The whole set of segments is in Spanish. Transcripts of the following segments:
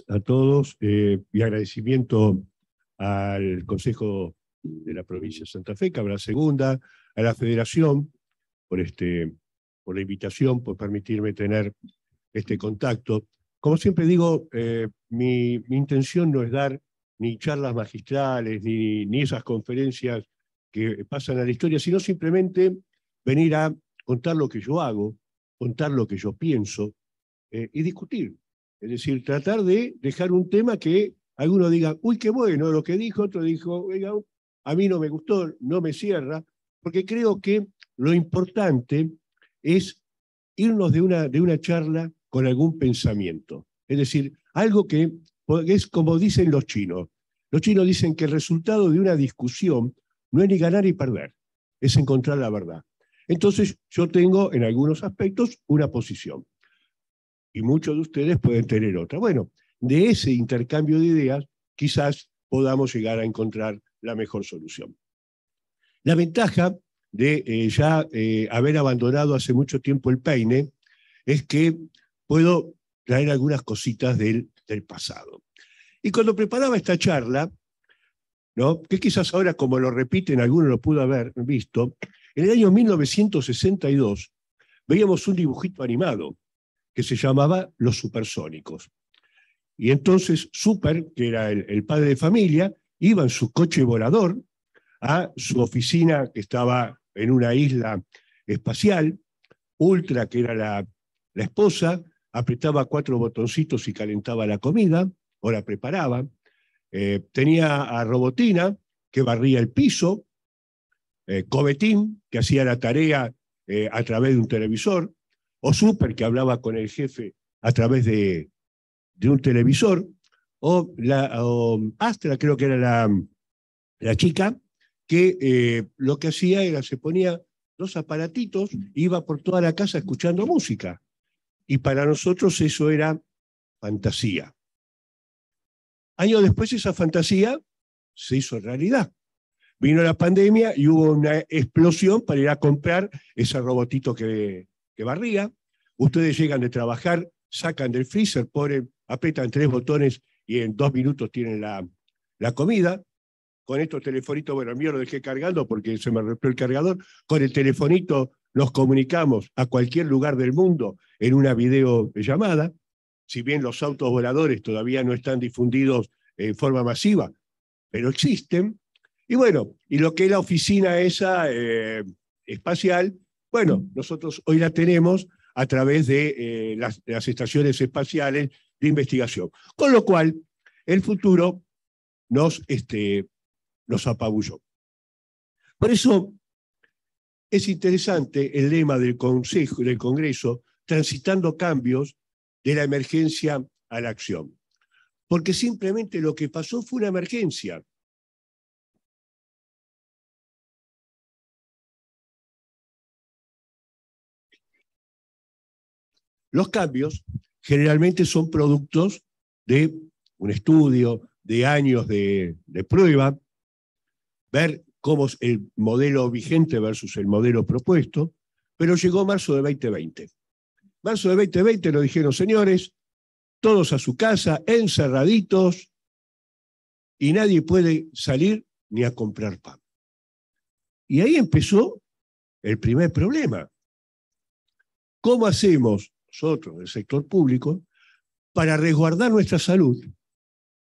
a todos y agradecimiento al Consejo de la Provincia de Santa Fe, Cabra Segunda, a la Federación por la invitación, por permitirme tener este contacto. Como siempre digo, mi intención no es dar ni charlas magistrales, ni esas conferencias que pasan a la historia, sino simplemente venir a contar lo que yo hago, contar lo que yo pienso y discutir. Es decir, tratar de dejar un tema que algunos digan, uy, qué bueno lo que dijo, otro dijo, oiga, a mí no me gustó, no me cierra, porque creo que lo importante es irnos de una charla con algún pensamiento. Es decir, algo que es como dicen los chinos. Los chinos dicen que el resultado de una discusión no es ni ganar ni perder, es encontrar la verdad. Entonces, yo tengo en algunos aspectos una posición y muchos de ustedes pueden tener otra. Bueno, de ese intercambio de ideas quizás podamos llegar a encontrar la mejor solución. La ventaja de haber abandonado hace mucho tiempo el peine es que puedo traer algunas cositas del pasado. Y cuando preparaba esta charla, ¿no?, que quizás ahora, como lo repiten, algunos lo pudo haber visto, en el año 1962 veíamos un dibujito animado que se llamaba Los Supersónicos. Y entonces Super, que era el padre de familia, iba en su coche volador a su oficina que estaba en una isla espacial. Ultra, que era la esposa, apretaba 4 botoncitos y calentaba la comida, o la preparaba. Tenía a Robotina, que barría el piso, Cobetín, que hacía la tarea a través de un televisor, o Super, que hablaba con el jefe a través de un televisor, o Astra, creo que era la chica, que lo que hacía era, se ponía 2 aparatitos, iba por toda la casa escuchando música. Y para nosotros eso era fantasía. Años después esa fantasía se hizo realidad. Vino la pandemia y hubo una explosión para ir a comprar ese robotito que barría. Ustedes llegan de trabajar, sacan del freezer, apretan 3 botones y en 2 minutos tienen la comida. Con estos telefonitos, bueno, el mío lo dejé cargando porque se me rompió el cargador. Con el telefonito nos comunicamos a cualquier lugar del mundo en una videollamada. Si bien los autos voladores todavía no están difundidos en forma masiva, pero existen. Y bueno, y lo que es la oficina esa espacial, bueno, nosotros hoy la tenemos a través de las estaciones espaciales de investigación. Con lo cual, el futuro nos apabulló. Por eso es interesante el lema del Congreso, transitando cambios de la emergencia a la acción. Porque simplemente lo que pasó fue una emergencia. Los cambios generalmente son productos de un estudio, de años de prueba, ver cómo es el modelo vigente versus el modelo propuesto, pero llegó marzo de 2020. Marzo de 2020 nos dijeron, señores, todos a su casa, encerraditos, y nadie puede salir ni a comprar pan. Y ahí empezó el primer problema. ¿Cómo hacemos nosotros, el sector público, para resguardar nuestra salud,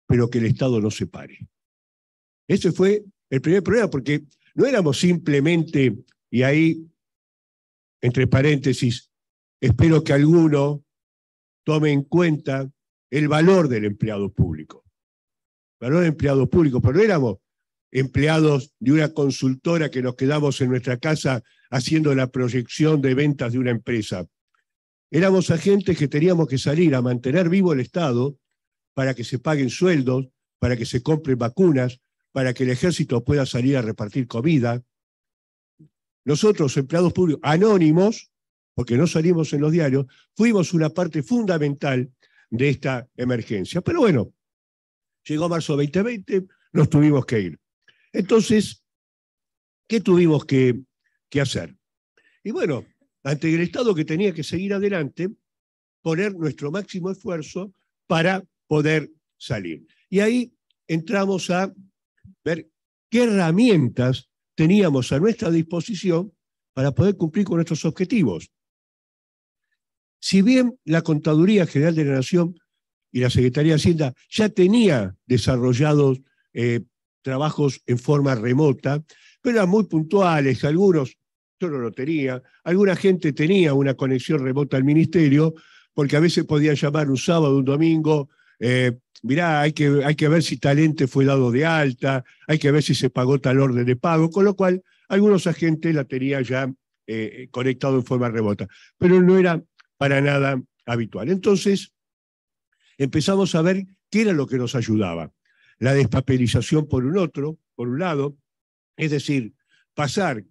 pero que el Estado no se pare? Ese fue el primer problema, porque no éramos simplemente, y ahí, entre paréntesis, espero que alguno tome en cuenta el valor del empleado público. El valor del empleado público, pero no éramos empleados de una consultora que nos quedamos en nuestra casa haciendo la proyección de ventas de una empresa. Éramos agentes que teníamos que salir a mantener vivo el Estado para que se paguen sueldos, para que se compren vacunas, para que el ejército pueda salir a repartir comida. Nosotros, empleados públicos anónimos, porque no salimos en los diarios, fuimos una parte fundamental de esta emergencia. Pero bueno, llegó marzo 2020, nos tuvimos que ir. Entonces, ¿qué tuvimos que hacer? Y bueno, ante el Estado que tenía que seguir adelante, poner nuestro máximo esfuerzo para poder salir. Y ahí entramos a ver qué herramientas teníamos a nuestra disposición para poder cumplir con nuestros objetivos. Si bien la Contaduría General de la Nación y la Secretaría de Hacienda ya tenía desarrollados trabajos en forma remota, pero eran muy puntuales, algunos yo no lo tenía, alguna gente tenía una conexión remota al ministerio, porque a veces podían llamar un sábado, un domingo, mirá, hay que ver si tal ente fue dado de alta, hay que ver si se pagó tal orden de pago, con lo cual algunos agentes la tenían ya conectado en forma remota, pero no era para nada habitual. Entonces, empezamos a ver qué era lo que nos ayudaba. La despapelización por un lado, es decir, pasar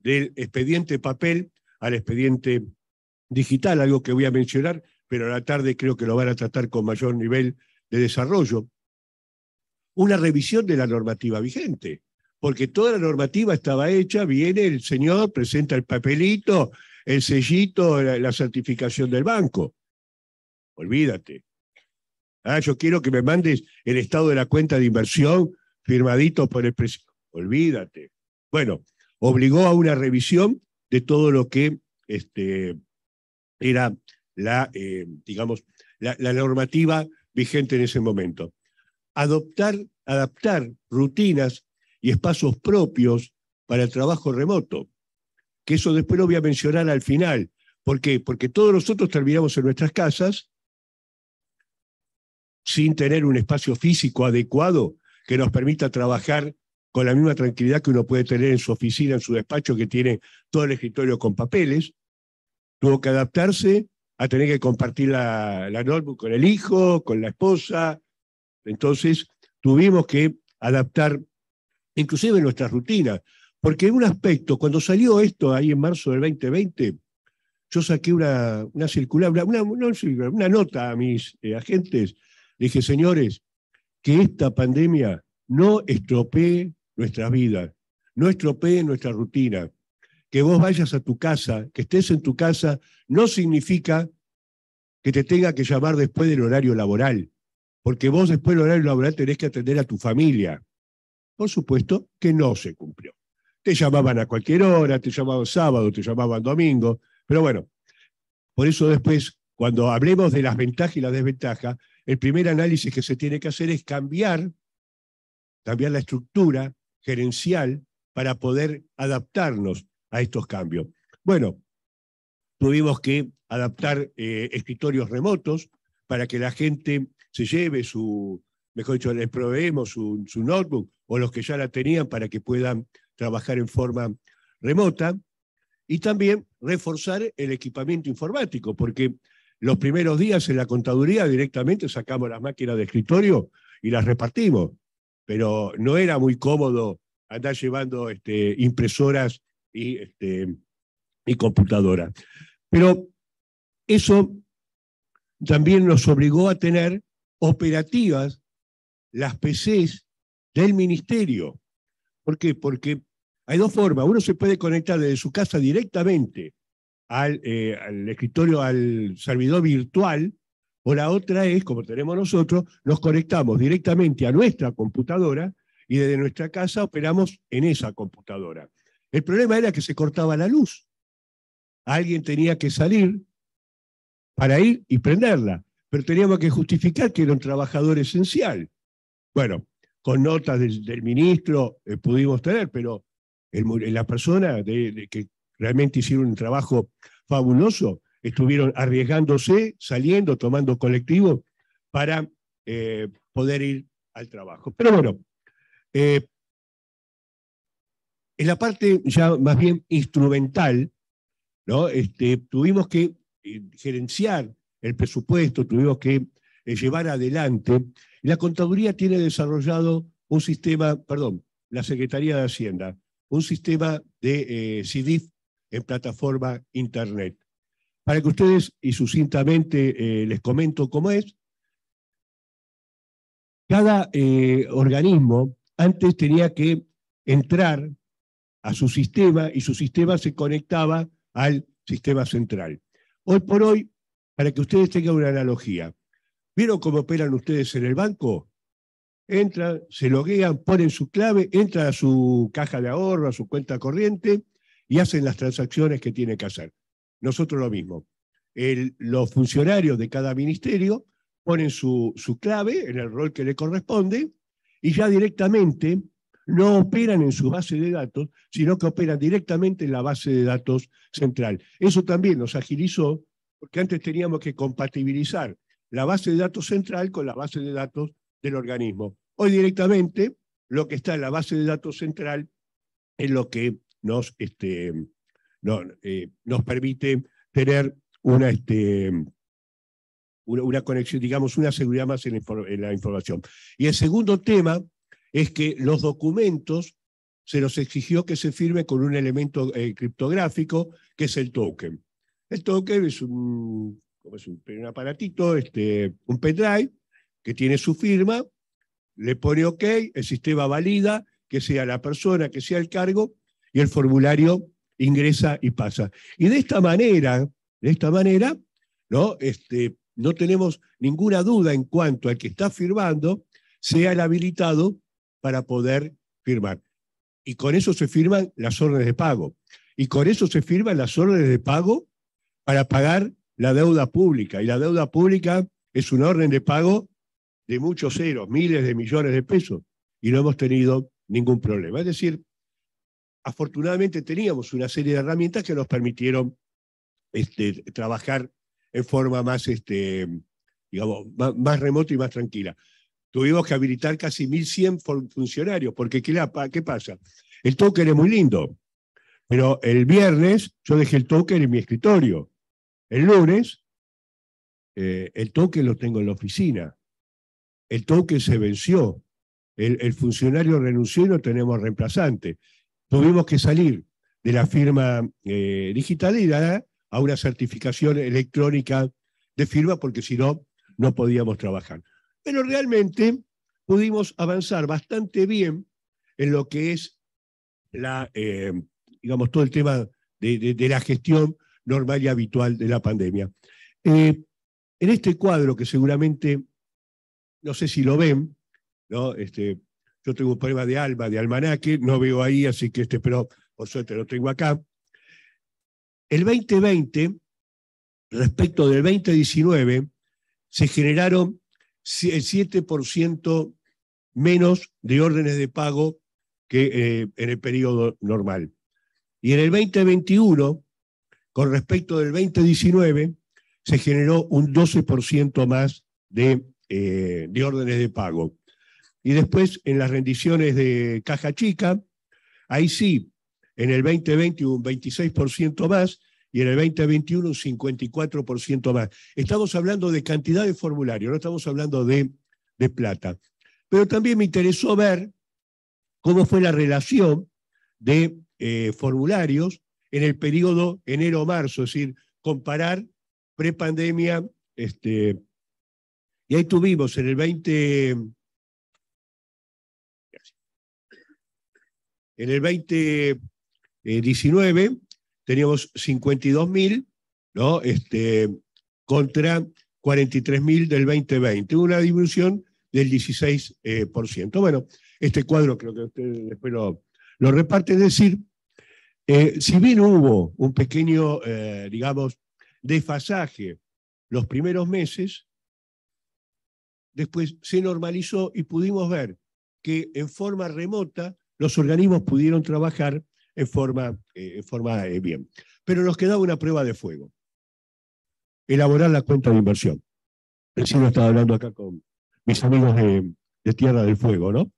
del expediente papel al expediente digital, algo que voy a mencionar, pero a la tarde creo que lo van a tratar con mayor nivel de desarrollo. Una revisión de la normativa vigente, porque toda la normativa estaba hecha, viene el señor, presenta el papelito, el sellito, la certificación del banco. Olvídate. Yo quiero que me mandes el estado de la cuenta de inversión firmadito por el presidente. Olvídate. Bueno, obligó a una revisión de todo lo que era digamos, la normativa vigente en ese momento. Adaptar rutinas y espacios propios para el trabajo remoto, que eso después lo voy a mencionar al final. ¿Por qué? Porque todos nosotros terminamos en nuestras casas sin tener un espacio físico adecuado que nos permita trabajar con la misma tranquilidad que uno puede tener en su oficina, en su despacho, que tiene todo el escritorio con papeles. Tuvo que adaptarse a tener que compartir la notebook con el hijo, con la esposa. Entonces tuvimos que adaptar inclusive nuestras rutinas, porque en un aspecto, cuando salió esto ahí en marzo del 2020, yo saqué una circular, una nota a mis agentes. Le dije, señores, que esta pandemia no estropee nuestras vidas, no estropee nuestra rutina. Que vos vayas a tu casa, que estés en tu casa, no significa que te tenga que llamar después del horario laboral, porque vos después del horario laboral tenés que atender a tu familia. Por supuesto que no se cumplió. Te llamaban a cualquier hora, te llamaban sábado, te llamaban domingo, pero bueno, por eso después, cuando hablemos de las ventajas y las desventajas, el primer análisis que se tiene que hacer es cambiar la estructura gerencial para poder adaptarnos a estos cambios. Bueno, tuvimos que adaptar escritorios remotos para que la gente se lleve mejor dicho, les proveemos su notebook o los que ya la tenían para que puedan trabajar en forma remota. Y también reforzar el equipamiento informático, porque los primeros días en la contaduría directamente sacamos las máquinas de escritorio y las repartimos, pero no era muy cómodo andar llevando impresoras y computadoras. Pero eso también nos obligó a tener operativas las PCs del ministerio. ¿Por qué? Porque hay dos formas. Uno se puede conectar desde su casa directamente al escritorio, al servidor virtual, o la otra es, como tenemos nosotros, nos conectamos directamente a nuestra computadora y desde nuestra casa operamos en esa computadora. El problema era que se cortaba la luz. Alguien tenía que salir para ir y prenderla, pero teníamos que justificar que era un trabajador esencial. Bueno, con notas del ministro pudimos tener, pero la persona que realmente hicieron un trabajo fabuloso, estuvieron arriesgándose, saliendo, tomando colectivo para poder ir al trabajo. Pero bueno, en la parte ya más bien instrumental, ¿no? Tuvimos que gerenciar el presupuesto, tuvimos que llevar adelante. La Contaduría tiene desarrollado un sistema, la Secretaría de Hacienda, un sistema de CDIF en plataforma internet. Para que ustedes, y sucintamente les comento cómo es, cada organismo antes tenía que entrar a su sistema y su sistema se conectaba al sistema central. Hoy por hoy, para que ustedes tengan una analogía, ¿Vieron cómo operan ustedes en el banco? Entran, se loguean, ponen su clave, entran a su caja de ahorro, a su cuenta corriente y hacen las transacciones que tienen que hacer. Nosotros lo mismo. Los funcionarios de cada ministerio ponen su clave en el rol que le corresponde y ya directamente no operan en su base de datos, sino que operan directamente en la base de datos central. Eso también nos agilizó, porque antes teníamos que compatibilizar la base de datos central con la base de datos del organismo. Hoy directamente lo que está en la base de datos central es lo que nos permite tener una conexión, digamos, una seguridad más en la información. Y el segundo tema es que los documentos se nos exigió que se firme con un elemento criptográfico, que es el token. El token es un aparatito, un pendrive, que tiene su firma, le pone OK, el sistema valida que sea la persona, que sea el cargo, y el formulario ingresa y pasa. Y de esta manera, ¿no? No tenemos ninguna duda en cuanto al que está firmando sea el habilitado para poder firmar. Y con eso se firman las órdenes de pago. Y con eso se firman las órdenes de pago para pagar la deuda pública. Y la deuda pública es una orden de pago de muchos ceros, miles de millones de pesos. Y no hemos tenido ningún problema. Es decir, afortunadamente teníamos una serie de herramientas que nos permitieron trabajar en forma más, digamos, más remota y más tranquila. Tuvimos que habilitar casi 1.100 funcionarios, porque ¿qué pasa? El token es muy lindo, pero el viernes yo dejé el token en mi escritorio. El lunes, el token lo tengo en la oficina. El token se venció. El funcionario renunció y no tenemos reemplazante. Tuvimos que salir de la firma digital y ir a una certificación electrónica de firma, porque si no, no podíamos trabajar. Pero realmente pudimos avanzar bastante bien en lo que es digamos, todo el tema de la gestión normal y habitual de la pandemia. En este cuadro, que seguramente, no sé si lo ven, ¿no? Yo tengo un problema de almanaque, no veo ahí, así que pero por suerte lo tengo acá. El 2020, respecto del 2019, se generaron el 7% menos de órdenes de pago que en el periodo normal. Y en el 2021, con respecto del 2019, se generó un 12% más de órdenes de pago. Y después, en las rendiciones de caja chica, ahí sí, en el 2020 hubo un 26% más y en el 2021 un 54% más. Estamos hablando de cantidad de formularios, no estamos hablando de plata. Pero también me interesó ver cómo fue la relación de formularios en el periodo enero-marzo, es decir, comparar prepandemia, y ahí tuvimos en el 2019 teníamos 52.000, ¿no? Contra 43.000 del 2020, una disminución del 16%. Bueno, este cuadro creo que ustedes después lo reparten, es decir, si bien hubo un pequeño, digamos, desfasaje los primeros meses, después se normalizó y pudimos ver que en forma remota los organismos pudieron trabajar en forma bien. Pero nos quedaba una prueba de fuego: elaborar la cuenta de inversión. Recién lo estaba hablando acá con mis amigos de Tierra del Fuego, ¿no?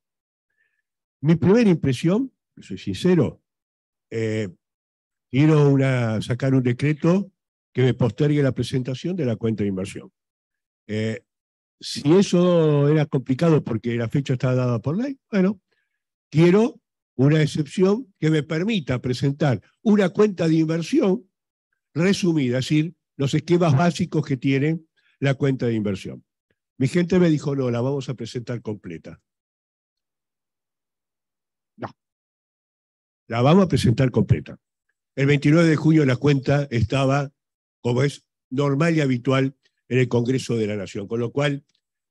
Mi primera impresión, soy sincero, quiero sacar un decreto que me postergue la presentación de la cuenta de inversión. Si eso era complicado porque la fecha estaba dada por ley, bueno, quiero una excepción que me permita presentar una cuenta de inversión resumida, es decir, los esquemas básicos que tiene la cuenta de inversión. Mi gente me dijo, no, la vamos a presentar completa. No, la vamos a presentar completa. El 29 de junio la cuenta estaba, como es normal y habitual, en el Congreso de la Nación, con lo cual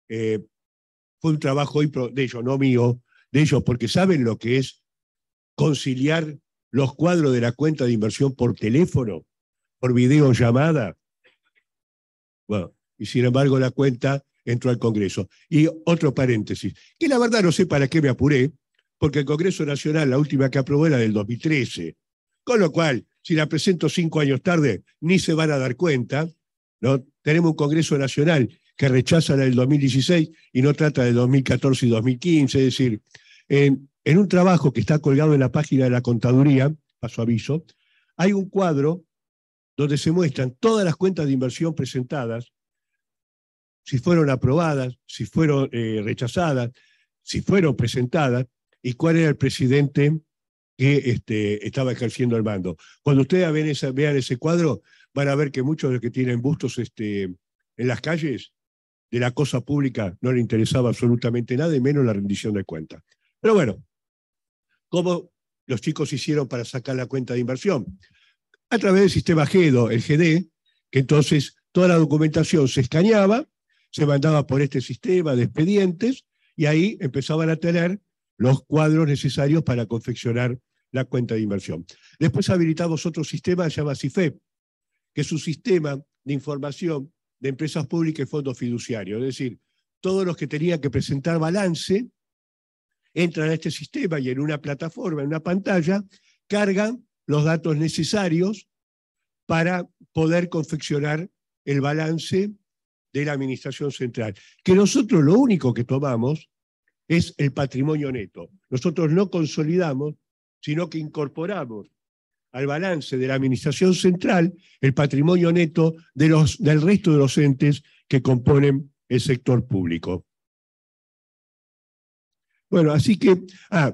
fue un trabajo de ellos, no mío, de ellos, porque saben lo que es conciliar los cuadros de la cuenta de inversión por teléfono, por videollamada. Bueno, y sin embargo la cuenta entró al Congreso. Y otro paréntesis, que la verdad no sé para qué me apuré, porque el Congreso Nacional, la última que aprobó era del 2013, con lo cual, si la presento 5 años tarde, ni se van a dar cuenta, ¿no? Tenemos un Congreso Nacional que rechaza la del 2016 y no trata de 2014 y 2015, es decir, en un trabajo que está colgado en la página de la Contaduría, paso aviso, hay un cuadro donde se muestran todas las cuentas de inversión presentadas, si fueron aprobadas, si fueron rechazadas, si fueron presentadas, y cuál era el presidente que estaba ejerciendo el mando. Cuando ustedes vean ese cuadro, van a ver que muchos de los que tienen bustos en las calles de la cosa pública no le interesaba absolutamente nada, y menos la rendición de cuentas. Pero bueno, ¿cómo los chicos hicieron para sacar la cuenta de inversión? A través del sistema GEDO, el GD, que entonces toda la documentación se escaneaba, se mandaba por este sistema de expedientes, y ahí empezaban a tener los cuadros necesarios para confeccionar la cuenta de inversión. Después habilitamos otro sistema que se llama CIFEP, que es un sistema de información de empresas públicas y fondos fiduciarios. Es decir, todos los que tenían que presentar balance entran a este sistema y en una plataforma, en una pantalla, cargan los datos necesarios para poder confeccionar el balance de la Administración Central. Que nosotros lo único que tomamos es el patrimonio neto. Nosotros no consolidamos, sino que incorporamos al balance de la Administración Central el patrimonio neto del resto de los entes que componen el sector público. Bueno, así que,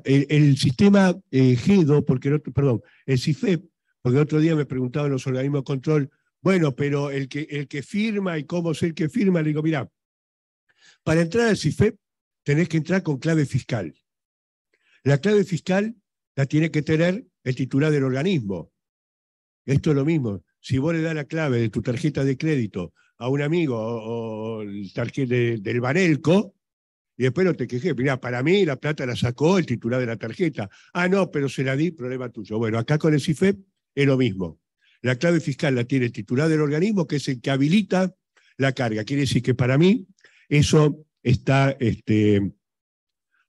el sistema GEDO, perdón, el CIFEP, porque el otro día me preguntaban los organismos de control, bueno, pero el que firma y cómo es el que firma, le digo, mira, para entrar al CIFEP tenés que entrar con clave fiscal. La clave fiscal la tiene que tener el titular del organismo. Esto es lo mismo. Si vos le das la clave de tu tarjeta de crédito a un amigo o el tarjeta del Banelco, y después no te quejes, mirá, para mí la plata la sacó el titular de la tarjeta. Ah, no, pero se la di, problema tuyo. Bueno, acá con el CIFEP es lo mismo. La clave fiscal la tiene el titular del organismo, que es el que habilita la carga. Quiere decir que para mí eso está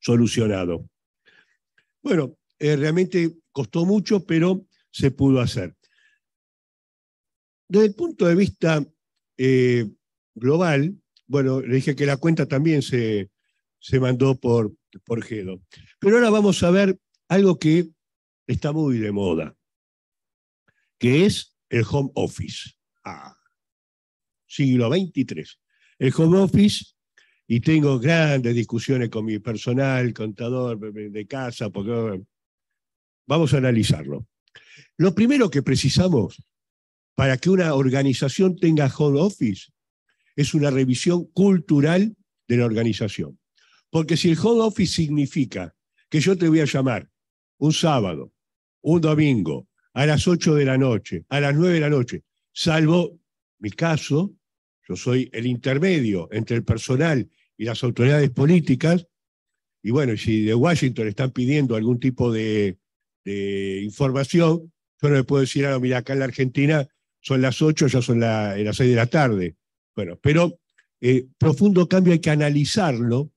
solucionado. Bueno, realmente costó mucho, pero se pudo hacer. Desde el punto de vista global, bueno, le dije que la cuenta también se mandó por GEDO. Pero ahora vamos a ver algo que está muy de moda, que es el home office. Siglo XXIII. El home office, y tengo grandes discusiones con mi personal, contador de casa, porque vamos a analizarlo. Lo primero que precisamos para que una organización tenga home office es una revisión cultural de la organización. Porque si el home office significa que yo te voy a llamar un sábado, un domingo, a las 8 de la noche, a las 9 de la noche, salvo mi caso, yo soy el intermedio entre el personal y las autoridades políticas, y bueno, si de Washington están pidiendo algún tipo de información, yo no le puedo decir, mira, acá en la Argentina son las 8, ya son las 6 de la tarde. Bueno, pero profundo cambio hay que analizarlo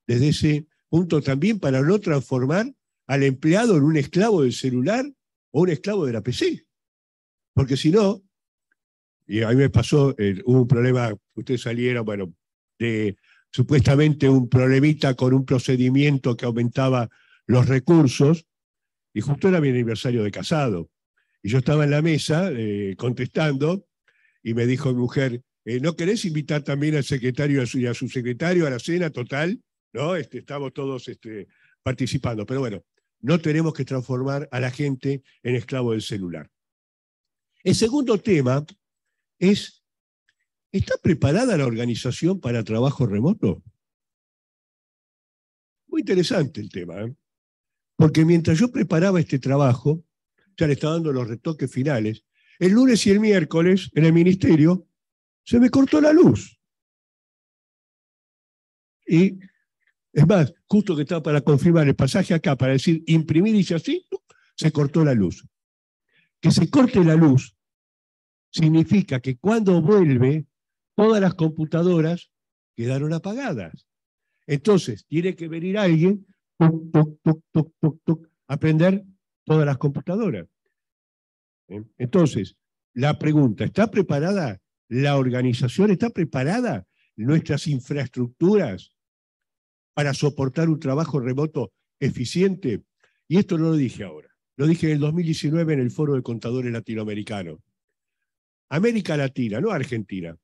desde ese punto también para no transformar al empleado en un esclavo del celular o un esclavo de la PC. Porque si no, y a mí me pasó, hubo un problema, ustedes salieron, bueno, de supuestamente un problemita con un procedimiento que aumentaba los recursos, y justo era mi aniversario de casado. Y yo estaba en la mesa contestando, y me dijo mi mujer, ¿no querés invitar también al secretario y a su secretario a la cena total? ¿No? Estamos todos participando. Pero bueno, no tenemos que transformar a la gente en esclavo del celular. El segundo tema es, ¿está preparada la organización para trabajo remoto? Muy interesante el tema, ¿eh? Porque mientras yo preparaba este trabajo, ya le estaba dando los retoques finales, el lunes y el miércoles en el ministerio se me cortó la luz. Y es más, justo que estaba para confirmar el pasaje acá, para decir imprimir y dice así, se cortó la luz. Que se corte la luz significa que cuando vuelve, todas las computadoras quedaron apagadas. Entonces, tiene que venir alguien, tuc, tuc, tuc, tuc, tuc, tuc, a prender todas las computadoras. Entonces, la pregunta, ¿está preparada la organización? ¿Está preparada nuestras infraestructuras para soportar un trabajo remoto eficiente? Y esto no lo dije ahora, lo dije en el 2019 en el Foro de Contadores Latinoamericanos. América Latina, no Argentina,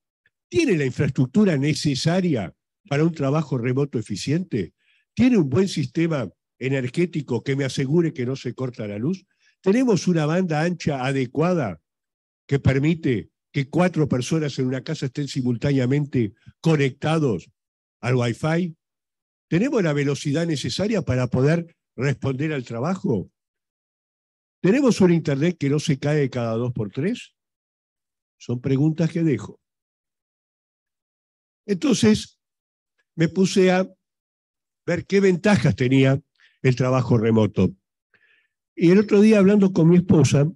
¿tiene la infraestructura necesaria para un trabajo remoto eficiente? ¿Tiene un buen sistema energético que me asegure que no se corta la luz? ¿Tenemos una banda ancha adecuada que permite que 4 personas en una casa estén simultáneamente conectados al Wi-Fi? ¿Tenemos la velocidad necesaria para poder responder al trabajo? ¿Tenemos un Internet que no se cae cada 2x3? Son preguntas que dejo. Entonces, me puse a ver qué ventajas tenía el trabajo remoto. Y el otro día, hablando con mi esposa,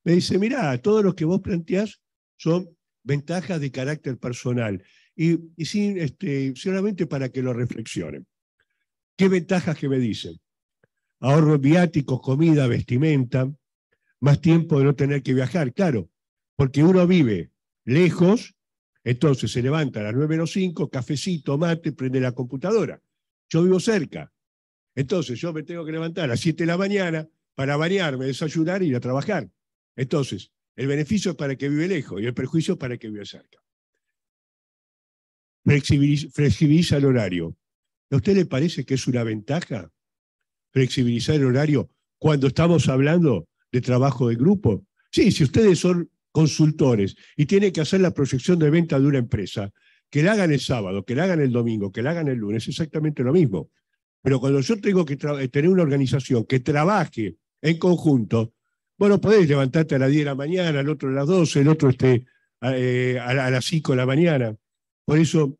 me dice, mirá, todo lo que vos planteás son ventajas de carácter personal. Y solamente para que lo reflexionen. ¿Qué ventajas que me dicen? Ahorro en viáticos, comida, vestimenta, más tiempo de no tener que viajar, claro, porque uno vive lejos, entonces se levanta a las 9:05, cafecito, mate, prende la computadora. Yo vivo cerca, entonces yo me tengo que levantar a las 7 de la mañana para bañarme, desayunar y ir a trabajar. Entonces, el beneficio es para el que vive lejos y el perjuicio es para el que vive cerca. Flexibiliza el horario. ¿A usted le parece que es una ventaja flexibilizar el horario cuando estamos hablando de trabajo de grupo? Sí, si ustedes son consultores y tienen que hacer la proyección de venta de una empresa, que la hagan el sábado, que la hagan el domingo, que la hagan el lunes, es exactamente lo mismo. Pero cuando yo tengo que tener una organización que trabaje en conjunto, bueno, podés levantarte a las 10 de la mañana, el otro a las 12, el otro a las 5 de la mañana. Por eso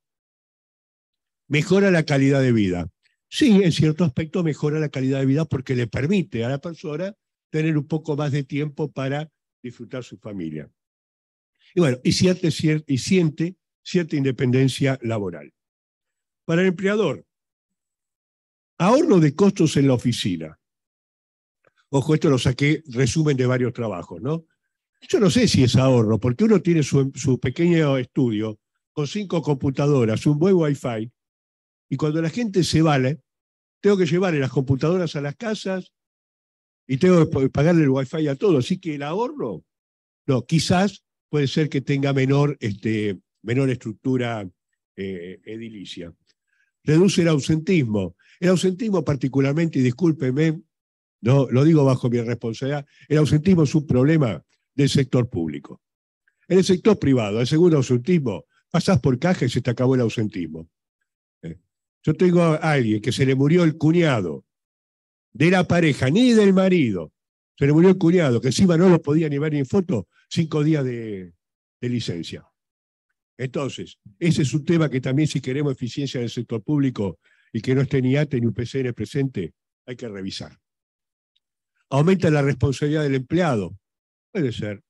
mejora la calidad de vida. Sí, en cierto aspecto mejora la calidad de vida porque le permite a la persona tener un poco más de tiempo para disfrutar su familia. Y bueno, y siente cierta independencia laboral. Para el empleador, ahorro de costos en la oficina. Ojo, esto lo saqué resumen de varios trabajos, ¿no? Yo no sé si es ahorro, porque uno tiene su pequeño estudio con 5 computadoras, un buen Wi-Fi, y cuando la gente se vale, tengo que llevarle las computadoras a las casas y tengo que pagarle el Wi-Fi a todos. Así que el ahorro, no, quizás puede ser que tenga menor estructura edilicia. Reduce el ausentismo. El ausentismo particularmente, y discúlpeme, no, lo digo bajo mi responsabilidad, el ausentismo es un problema del sector público. En el sector privado, el segundo ausentismo, pasás por caja y se te acabó el ausentismo. Yo tengo a alguien que se le murió el cuñado de la pareja, ni del marido, se le murió el cuñado, que encima no lo podía ni ver ni en foto, 5 días de licencia. Entonces, ese es un tema que también, si queremos eficiencia del sector público y que no esté ni ATE ni UPCN presente, hay que revisar. Aumenta la responsabilidad del empleado. Puede ser.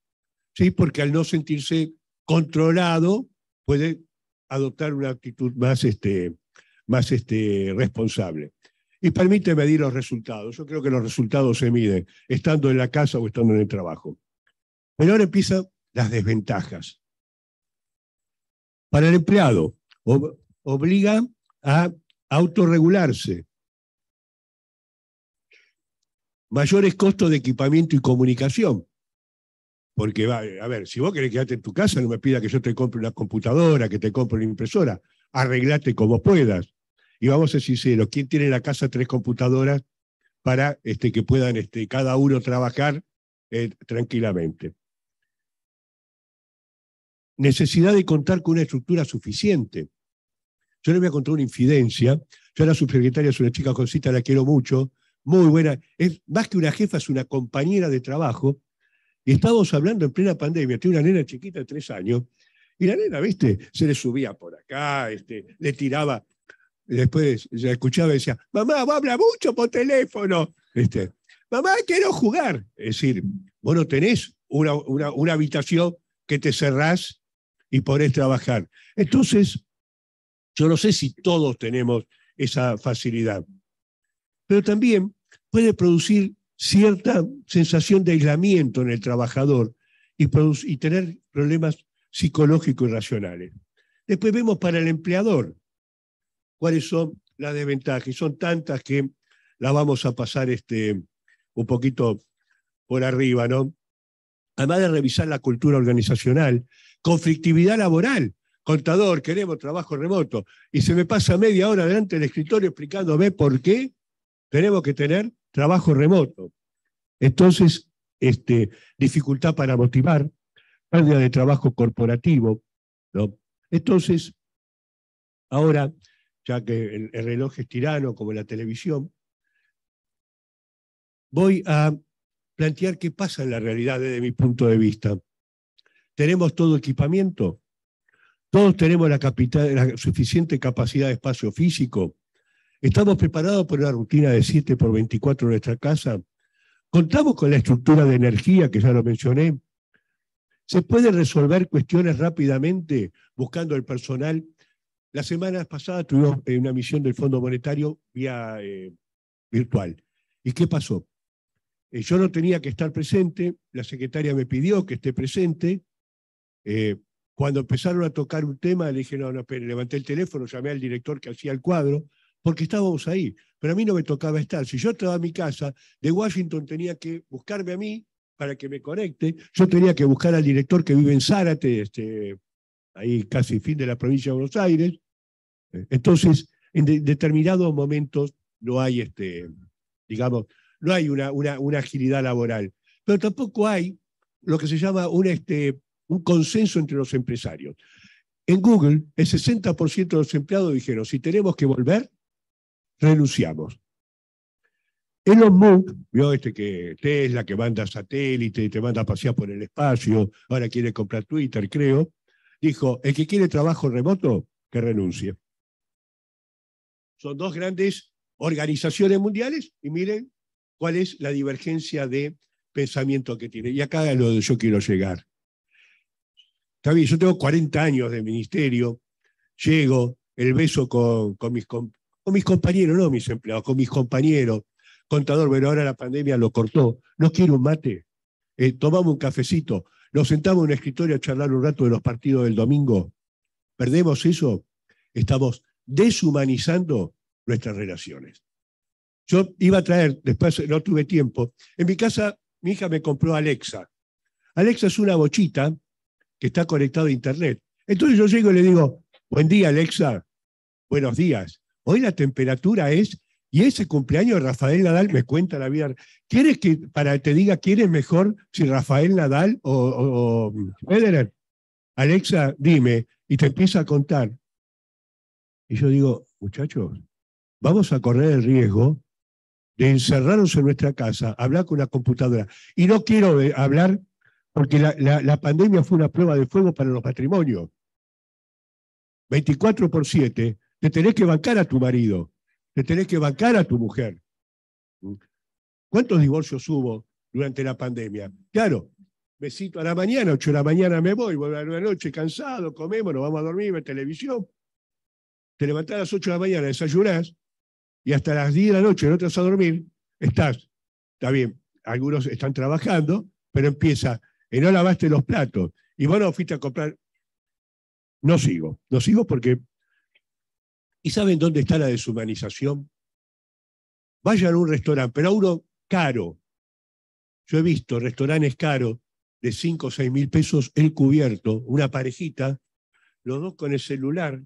Sí, porque al no sentirse controlado, puede adoptar una actitud más responsable. Y permite medir los resultados. Yo creo que los resultados se miden estando en la casa o estando en el trabajo. Pero ahora empiezan las desventajas. Para el empleado, obliga a autorregularse. Mayores costos de equipamiento y comunicación. Porque, a ver, si vos querés quedarte en tu casa, no me pidas que yo te compre una computadora, que te compre una impresora. Arreglate como puedas. Y vamos a ser sinceros, ¿quién tiene en la casa 3 computadoras para que puedan cada uno trabajar tranquilamente? Necesidad de contar con una estructura suficiente. Yo les voy a contar una infidencia. Yo la subsecretaria es una chica jovencita, la quiero mucho, muy buena. Es más que una jefa, es una compañera de trabajo. Y estábamos hablando en plena pandemia, tiene una nena chiquita de 3 años, Y la nena, ¿viste? Se le subía por acá, le tiraba, después ya escuchaba y decía, mamá, vos habla mucho por teléfono. Mamá, quiero jugar. Es decir, vos no tenés una habitación que te cerrás y podés trabajar. Entonces, yo no sé si todos tenemos esa facilidad, pero también puede producir cierta sensación de aislamiento en el trabajador y tener problemas psicológicos y racionales. Después vemos para el empleador cuáles son las desventajas, y son tantas que las vamos a pasar un poquito por arriba, ¿no? Además de revisar la cultura organizacional, conflictividad laboral. Contador, queremos trabajo remoto, y se me pasa media hora delante del escritorio explicándome por qué tenemos que tener trabajo remoto. Entonces, dificultad para motivar, pérdida de trabajo corporativo, ¿no? Entonces, ahora, ya que el reloj es tirano como la televisión, voy a plantear qué pasa en la realidad desde mi punto de vista. ¿Tenemos todo equipamiento? ¿Todos tenemos la suficiente capacidad de espacio físico? ¿Estamos preparados por una rutina de 7x24 en nuestra casa? ¿Contamos con la estructura de energía, que ya lo mencioné? ¿Se pueden resolver cuestiones rápidamente buscando el personal? La semana pasada tuvimos una misión del Fondo Monetario vía virtual. ¿Y qué pasó? Yo no tenía que estar presente, la secretaria me pidió que esté presente. Cuando empezaron a tocar un tema, le dije, no, espere, levanté el teléfono, llamé al director que hacía el cuadro, porque estábamos ahí. Pero a mí no me tocaba estar. Si yo estaba en mi casa, de Washington tenía que buscarme a mí para que me conecte. Yo tenía que buscar al director que vive en Zárate, ahí casi fin de la provincia de Buenos Aires. Entonces, en determinados momentos no hay, digamos, no hay una agilidad laboral. Pero tampoco hay lo que se llama un consenso entre los empresarios. En Google, el 60% de los empleados dijeron, si tenemos que volver, renunciamos. Elon Musk, vio que Tesla, que manda satélite, te manda a pasear por el espacio, ahora quiere comprar Twitter, creo, dijo, el que quiere trabajo remoto, que renuncie. Son dos grandes organizaciones mundiales y miren cuál es la divergencia de pensamiento que tiene. Y acá es lo que yo quiero llegar. Está bien, yo tengo 40 años de ministerio, llego, el beso con mis compañeros, no mis empleados, con mis compañeros. Contador, pero ahora la pandemia lo cortó. ¿No quiere un mate? Tomamos un cafecito, nos sentamos en un escritorio a charlar un rato de los partidos del domingo. ¿Perdemos eso? Estamos deshumanizando nuestras relaciones. Yo iba a traer, después no tuve tiempo, en mi casa mi hija me compró Alexa. Alexa es una bochita que está conectada a internet. Entonces yo llego y le digo, buen día Alexa, buenos días. Hoy la temperatura es, y ese cumpleaños de Rafael Nadal me cuenta la vida. ¿Quieres que te diga quién es mejor, si Rafael Nadal o Federer? Alexa, dime, y te empieza a contar. Y yo digo, muchachos, vamos a correr el riesgo de encerrarnos en nuestra casa, hablar con una computadora. Y no quiero hablar porque la pandemia fue una prueba de fuego para los matrimonios. 24/7, te tenés que bancar a tu marido, te tenés que bancar a tu mujer. ¿Cuántos divorcios hubo durante la pandemia? Claro, besito a la mañana, 8 de la mañana me voy, vuelvo a la noche cansado, comemos, nos vamos a dormir, ver televisión. Te levantás a las 8 de la mañana, desayunás, y hasta las 10 de la noche no te vas a dormir, está bien, algunos están trabajando, pero empieza, y no lavaste los platos, y bueno, fuiste a comprar. No sigo porque, ¿y saben dónde está la deshumanización? Vayan a un restaurante, pero a uno caro. Yo he visto restaurantes caros de 5 o 6 mil pesos el cubierto, una parejita, los dos con el celular.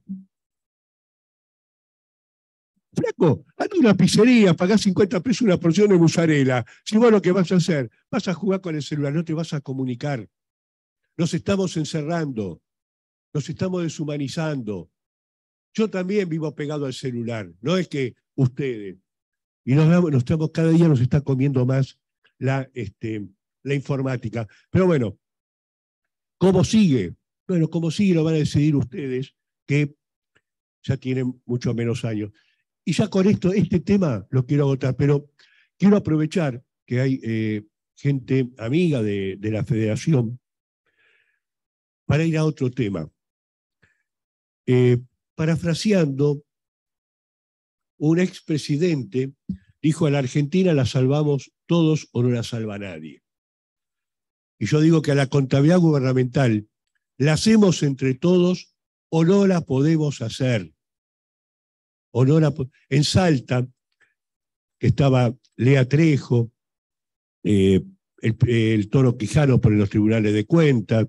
Flaco, anda a una pizzería, pagás 50 pesos una porción de mozzarella. Si vos lo que vas a hacer, vas a jugar con el celular, no te vas a comunicar. Nos estamos encerrando, nos estamos deshumanizando. Yo también vivo pegado al celular, no es que ustedes. Y cada día nos está comiendo más la informática. Pero bueno, ¿cómo sigue? Bueno, como sí lo van a decidir ustedes, que ya tienen mucho menos años. Y ya con esto, este tema lo quiero agotar, pero quiero aprovechar que hay gente amiga de la federación para ir a otro tema. Parafraseando, un expresidente dijo: a la Argentina la salvamos todos o no la salva nadie. Y yo digo que a la contabilidad gubernamental la hacemos entre todos o no la podemos hacer. O no la, en Salta, que estaba Lea Trejo, el Toro Quijano por los tribunales de cuentas,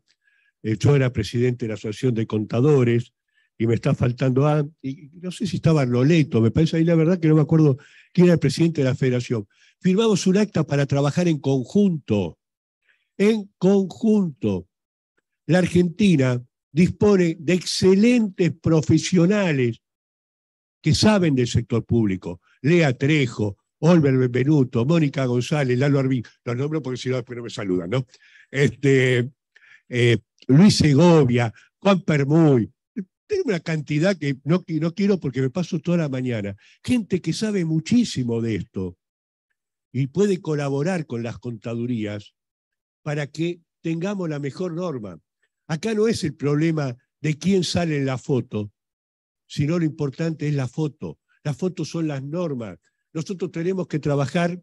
yo era presidente de la Asociación de Contadores, y me está faltando, y no sé si estaba Loleto, me parece, ahí la verdad que no me acuerdo quién era el presidente de la federación. Firmamos un acta para trabajar en conjunto. En conjunto. La Argentina dispone de excelentes profesionales que saben del sector público. Lea Trejo, Olver Benvenuto, Mónica González, Lalo Arbín, los nombro porque si no después no me saludan, ¿no? Luis Segovia, Juan Permuy. Tengo una cantidad que no quiero porque me paso toda la mañana. Gente que sabe muchísimo de esto y puede colaborar con las contadurías para que tengamos la mejor norma. Acá no es el problema de quién sale en la foto, sino lo importante es la foto. Las fotos son las normas. Nosotros tenemos que trabajar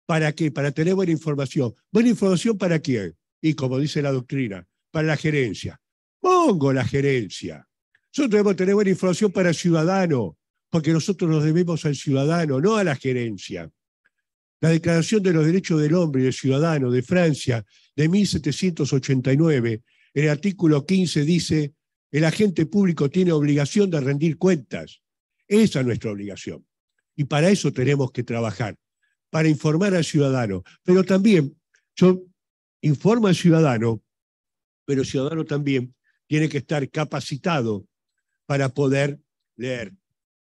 ¿para qué? Para tener buena información. ¿Buena información para quién? Y como dice la doctrina, para la gerencia. Pongo la gerencia. Nosotros debemos tener buena información para el ciudadano, porque nosotros nos debemos al ciudadano, no a la gerencia. La Declaración de los Derechos del Hombre y del Ciudadano de Francia de 1789, en el artículo 15 dice: el agente público tiene obligación de rendir cuentas. Esa es nuestra obligación. Y para eso tenemos que trabajar, para informar al ciudadano. Pero también, yo informo al ciudadano, pero el ciudadano también tiene que estar capacitado para poder leer,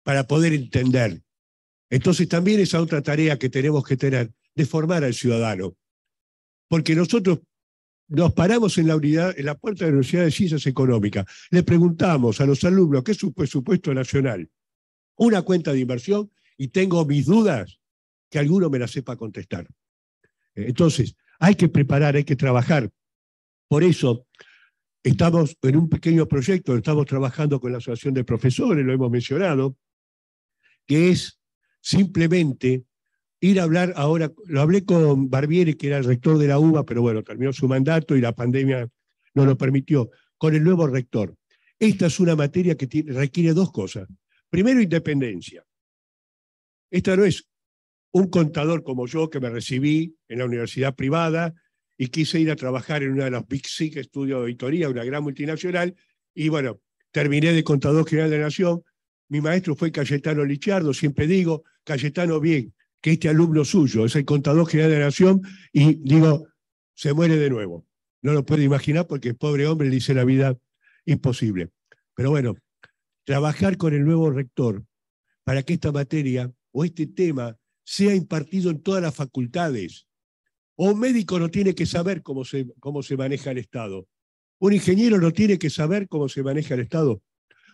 para poder entender. Entonces también esa otra tarea que tenemos que tener, de formar al ciudadano. Porque nosotros nos paramos en la puerta de la Universidad de Ciencias Económicas, le preguntamos a los alumnos qué es su presupuesto nacional, una cuenta de inversión, y tengo mis dudas que alguno me la sepa contestar. Entonces, hay que preparar, hay que trabajar. Por eso, estamos en un pequeño proyecto, estamos trabajando con la Asociación de Profesores, lo hemos mencionado, que es simplemente ir a hablar ahora. Lo hablé con Barbieri, que era el rector de la UBA, pero bueno, terminó su mandato y la pandemia no lo permitió, con el nuevo rector. Esta es una materia que requiere dos cosas. Primero, independencia. Esta no es un contador como yo, que me recibí en la universidad privada y quise ir a trabajar en una de las Big Six, estudio de auditoría, una gran multinacional, y bueno, terminé de contador general de la Nación. Mi maestro fue Cayetano Licciardo, siempre digo: Cayetano, bien, que este alumno suyo es el contador general de la Nación, y digo, se muere de nuevo. No lo puedo imaginar porque el pobre hombre le hice la vida imposible. Pero bueno, trabajar con el nuevo rector para que esta materia o este tema sea impartido en todas las facultades. O un médico no tiene que saber cómo se maneja el Estado. Un ingeniero no tiene que saber cómo se maneja el Estado.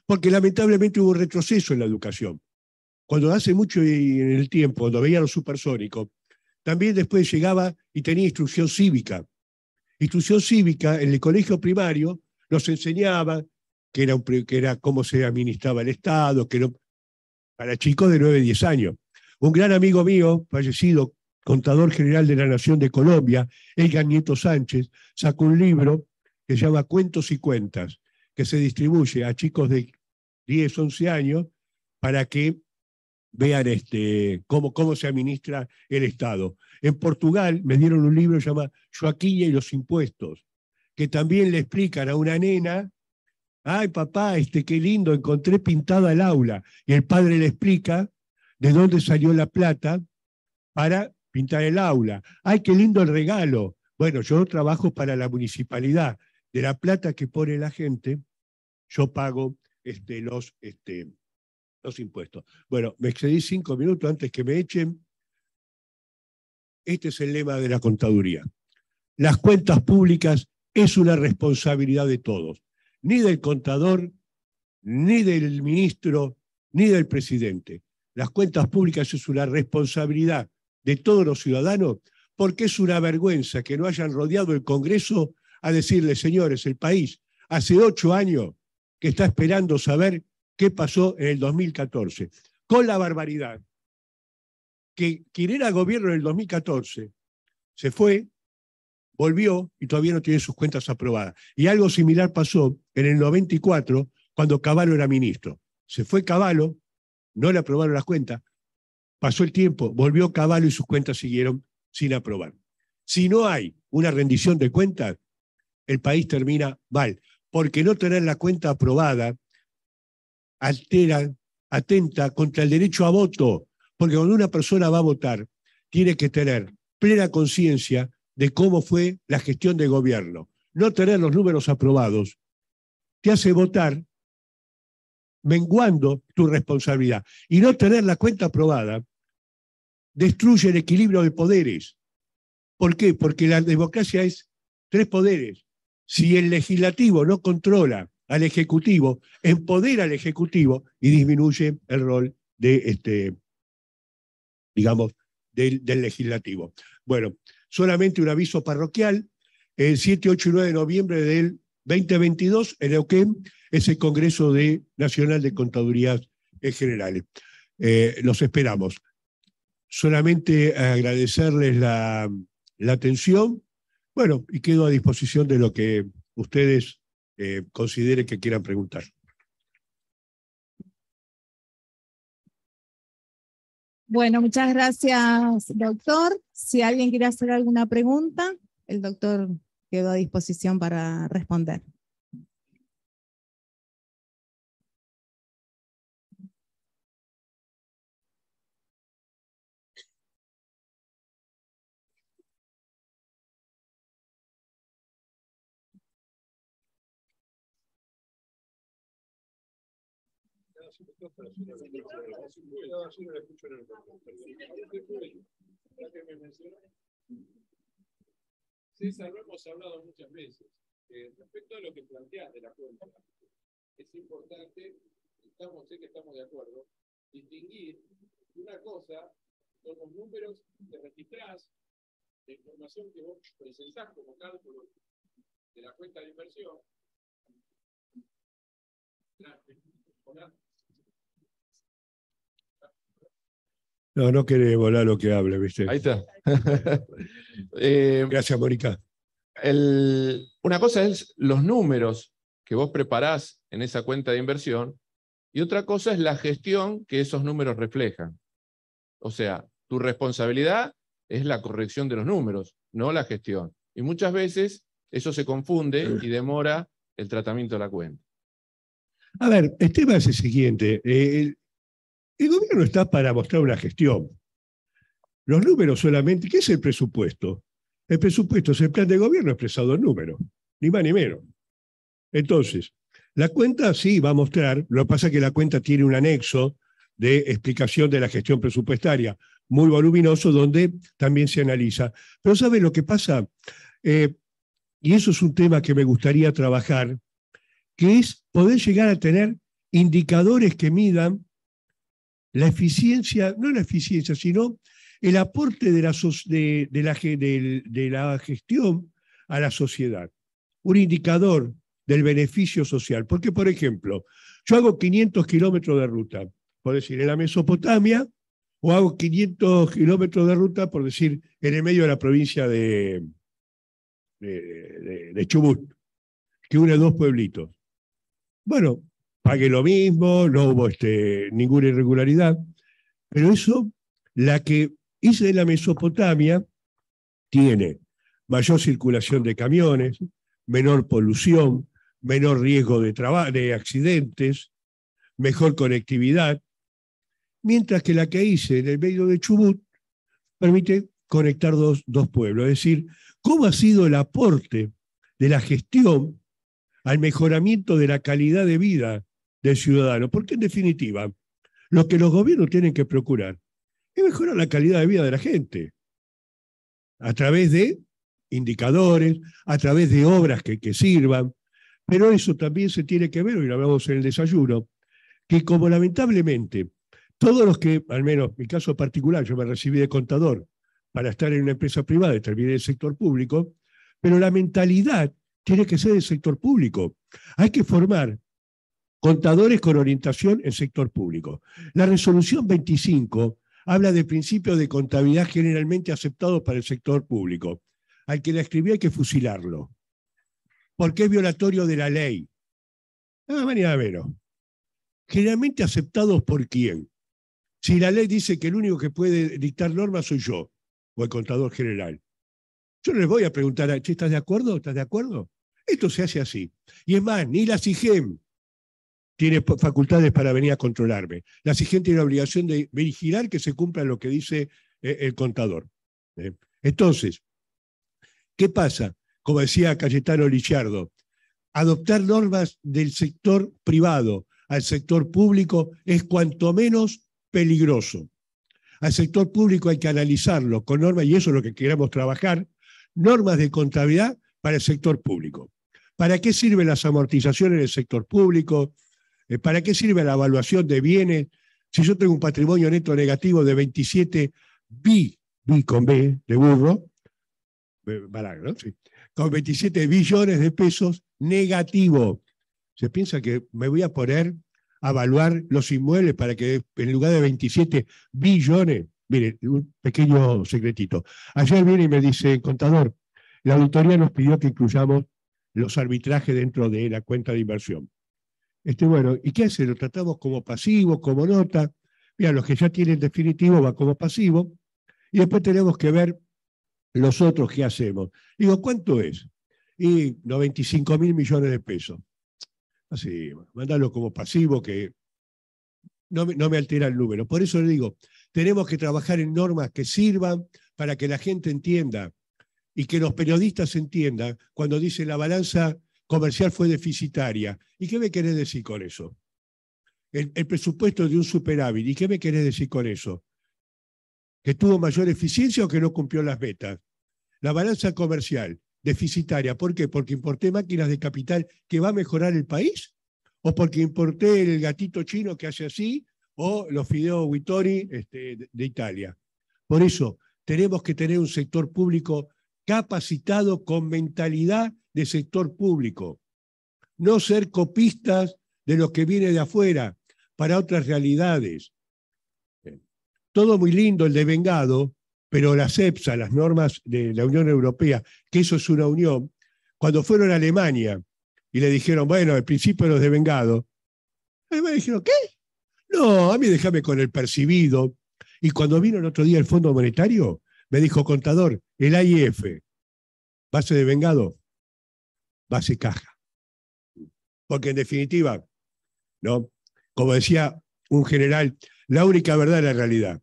Porque lamentablemente hubo un retroceso en la educación. Cuando hace mucho en el tiempo, cuando veía los supersónicos, también después llegaba y tenía instrucción cívica. Instrucción cívica en el colegio primario nos enseñaba que era cómo se administraba el Estado, que no, para chicos de 9, 10 años. Un gran amigo mío, fallecido, contador general de la Nación de Colombia, Edgar Nieto Sánchez, sacó un libro que se llama Cuentos y Cuentas, que se distribuye a chicos de 10, 11 años para que vean cómo se administra el Estado. En Portugal me dieron un libro que se llama Joaquín y los impuestos, que también le explican a una nena: ay, papá, qué lindo, encontré pintada el aula. Y el padre le explica de dónde salió la plata para pintar el aula. Ay, qué lindo el regalo. Bueno, yo trabajo para la municipalidad. De la plata que pone la gente, yo pago los impuestos. Bueno, me excedí 5 minutos antes que me echen. Este es el lema de la contaduría. Las cuentas públicas es una responsabilidad de todos, ni del contador, ni del ministro, ni del presidente. Las cuentas públicas es una responsabilidad de todos los ciudadanos, porque es una vergüenza que no hayan rodeado el Congreso a decirle, señores, el país hace 8 años que está esperando saber qué pasó en el 2014, con la barbaridad que quien era gobierno en el 2014 se fue, volvió y todavía no tiene sus cuentas aprobadas. Y algo similar pasó en el 94, cuando Cavallo era ministro. Se fue Cavallo, no le aprobaron las cuentas, pasó el tiempo, volvió Cavallo y sus cuentas siguieron sin aprobar. Si no hay una rendición de cuentas, el país termina mal, porque no tener la cuenta aprobada atenta contra el derecho a voto, porque cuando una persona va a votar, tiene que tener plena conciencia de cómo fue la gestión de gobierno. No tener los números aprobados te hace votar menguando tu responsabilidad. Y no tener la cuenta aprobada destruye el equilibrio de poderes. ¿Por qué? Porque la democracia es 3 poderes. Si el legislativo no controla al ejecutivo, empodera al ejecutivo y disminuye el rol de digamos, del legislativo. Bueno, solamente un aviso parroquial. El 7, 8 y 9 de noviembre del 2022, en Neuquén, es el Congreso Nacional de Contadurías Generales. Los esperamos. Solamente agradecerles la atención. Bueno, y quedo a disposición de lo que ustedes consideren que quieran preguntar. Bueno, muchas gracias, doctor. Si alguien quiere hacer alguna pregunta, el doctor quedó a disposición para responder. César, lo hemos hablado muchas veces. Respecto a lo que planteas de la cuenta, es importante, sé que estamos de acuerdo, distinguir una cosa son los números que registrás, la información que vos presentás como cálculo de la cuenta de inversión. No quiere volar lo que hable, ¿viste? Ahí está. Gracias, Mónica. Una cosa es los números que vos preparás en esa cuenta de inversión y otra cosa es la gestión que esos números reflejan. O sea, tu responsabilidad es la corrección de los números, no la gestión. Y muchas veces eso se confunde y demora el tratamiento de la cuenta. A ver, el tema es el siguiente. El gobierno está para mostrar una gestión. Los números solamente, ¿qué es el presupuesto? El presupuesto es el plan de gobierno expresado en números, ni más ni menos. Entonces, la cuenta sí va a mostrar, lo que pasa es que la cuenta tiene un anexo de explicación de la gestión presupuestaria, muy voluminoso, donde también se analiza. Pero ¿sabe lo que pasa? Y eso es un tema que me gustaría trabajar, que es poder llegar a tener indicadores que midan la eficiencia, no la eficiencia, sino el aporte de la gestión a la sociedad. Un indicador del beneficio social. Porque, por ejemplo, yo hago 500 kilómetros de ruta, por decir, en la Mesopotamia, o hago 500 kilómetros de ruta, por decir, en el medio de la provincia de Chubut, que une 2 pueblitos. Bueno, pagué lo mismo, no hubo ninguna irregularidad, pero eso, la que hice en la Mesopotamia, tiene mayor circulación de camiones, menor polución, menor riesgo de accidentes, mejor conectividad, mientras que la que hice en el medio de Chubut permite conectar dos pueblos. Es decir, ¿cómo ha sido el aporte de la gestión al mejoramiento de la calidad de vida del ciudadano? Porque en definitiva, lo que los gobiernos tienen que procurar es mejorar la calidad de vida de la gente a través de indicadores, a través de obras que sirvan, pero eso también se tiene que ver, hoy lo hablamos en el desayuno, que como lamentablemente todos los que, al menos en mi caso particular, yo me recibí de contador para estar en una empresa privada y terminé en el sector público, pero la mentalidad tiene que ser del sector público. Hay que formar contadores con orientación en sector público. La resolución 25 habla de principios de contabilidad generalmente aceptados para el sector público. Al que la escribió hay que fusilarlo, porque es violatorio de la ley. Nada más ni nada menos. Generalmente aceptados por quién. Si la ley dice que el único que puede dictar normas soy yo, o el contador general. Yo no les voy a preguntar, ¿estás de acuerdo? ¿Estás de acuerdo? Esto se hace así. Y es más, ni la SIGEM tiene facultades para venir a controlarme. La SIGEM tiene la obligación de vigilar que se cumpla lo que dice el contador. Entonces, ¿qué pasa? Como decía Cayetano Licciardo, adoptar normas del sector privado al sector público es cuanto menos peligroso. Al sector público hay que analizarlo con normas, y eso es lo que queremos trabajar, normas de contabilidad para el sector público. ¿Para qué sirven las amortizaciones en el sector público? ¿Para qué sirve la evaluación de bienes? Si yo tengo un patrimonio neto negativo de 27 con B de burro, ¿no? Sí, con 27 billones de pesos negativo. Se piensa que me voy a poner a evaluar los inmuebles para que en lugar de 27 billones, mire, un pequeño secretito. Ayer viene y me dice, contador, la auditoría nos pidió que incluyamos los arbitrajes dentro de la cuenta de inversión. Bueno, ¿y qué hace? ¿Lo tratamos como pasivo, como nota? Mira, los que ya tienen definitivo va como pasivo, y después tenemos que ver los otros qué hacemos. Digo, ¿cuánto es? Y 95.000 millones de pesos. Así, mándalo como pasivo que no me altera el número. Por eso le digo, tenemos que trabajar en normas que sirvan para que la gente entienda y que los periodistas entiendan cuando dice la balanza comercial fue deficitaria. ¿Y qué me querés decir con eso? El presupuesto de un superávit. ¿Y qué me querés decir con eso? ¿Que tuvo mayor eficiencia o que no cumplió las metas? La balanza comercial deficitaria. ¿Por qué? ¿Porque importé máquinas de capital que va a mejorar el país? ¿O porque importé el gatito chino que hace así? ¿O los fideos Vittori de Italia? Por eso tenemos que tener un sector público capacitado con mentalidad de sector público. No ser copistas de lo que viene de afuera para otras realidades. Todo muy lindo el devengado, pero las EPSA, las normas de la Unión Europea, que eso es una unión, cuando fueron a Alemania y le dijeron, bueno, el principio de los devengados, me dijeron, ¿qué? No, a mí déjame con el percibido. Y cuando vino el otro día el Fondo Monetario, me dijo, contador, el AIF, base de vengado, base caja. Porque en definitiva, ¿no? Como decía un general, la única verdad es la realidad.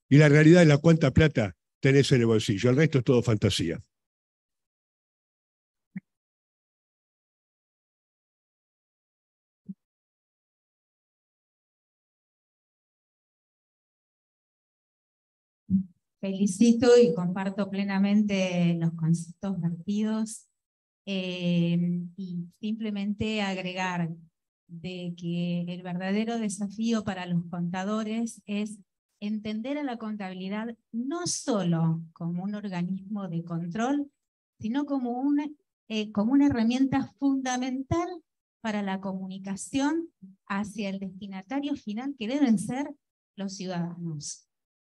Y la realidad es la cuánta plata tenés en el bolsillo. El resto es todo fantasía. Felicito y comparto plenamente los conceptos vertidos y simplemente agregar de que el verdadero desafío para los contadores es entender a la contabilidad no solo como un organismo de control, sino como una herramienta fundamental para la comunicación hacia el destinatario final, que deben ser los ciudadanos.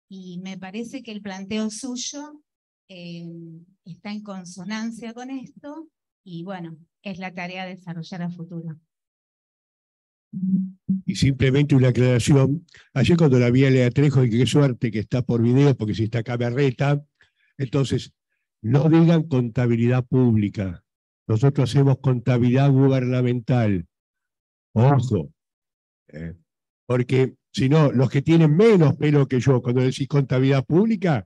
Y me parece que el planteo suyo está en consonancia con esto, y bueno, es la tarea a desarrollar a futuro. Y simplemente una aclaración, ayer cuando la vi a Lea Trejo, y qué suerte que está por video, porque si está acá me reta, entonces, no digan contabilidad pública, nosotros hacemos contabilidad gubernamental, ojo, porque si no, los que tienen menos pelo que yo, cuando decís contabilidad pública,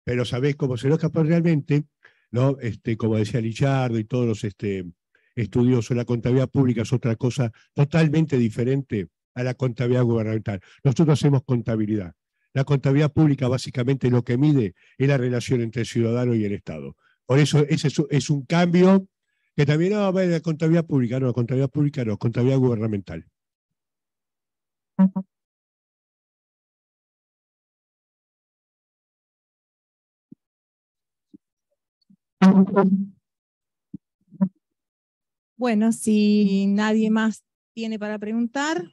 pero sabés cómo se enoja, pues realmente, ¿no? Como decía Licciardo y todos los estudiosos, la contabilidad pública es otra cosa totalmente diferente a la contabilidad gubernamental. Nosotros hacemos contabilidad. La contabilidad pública básicamente lo que mide es la relación entre el ciudadano y el Estado. Por eso ese es un cambio que también va a haber en la contabilidad pública, no, contabilidad gubernamental. Bueno, si nadie más tiene para preguntar,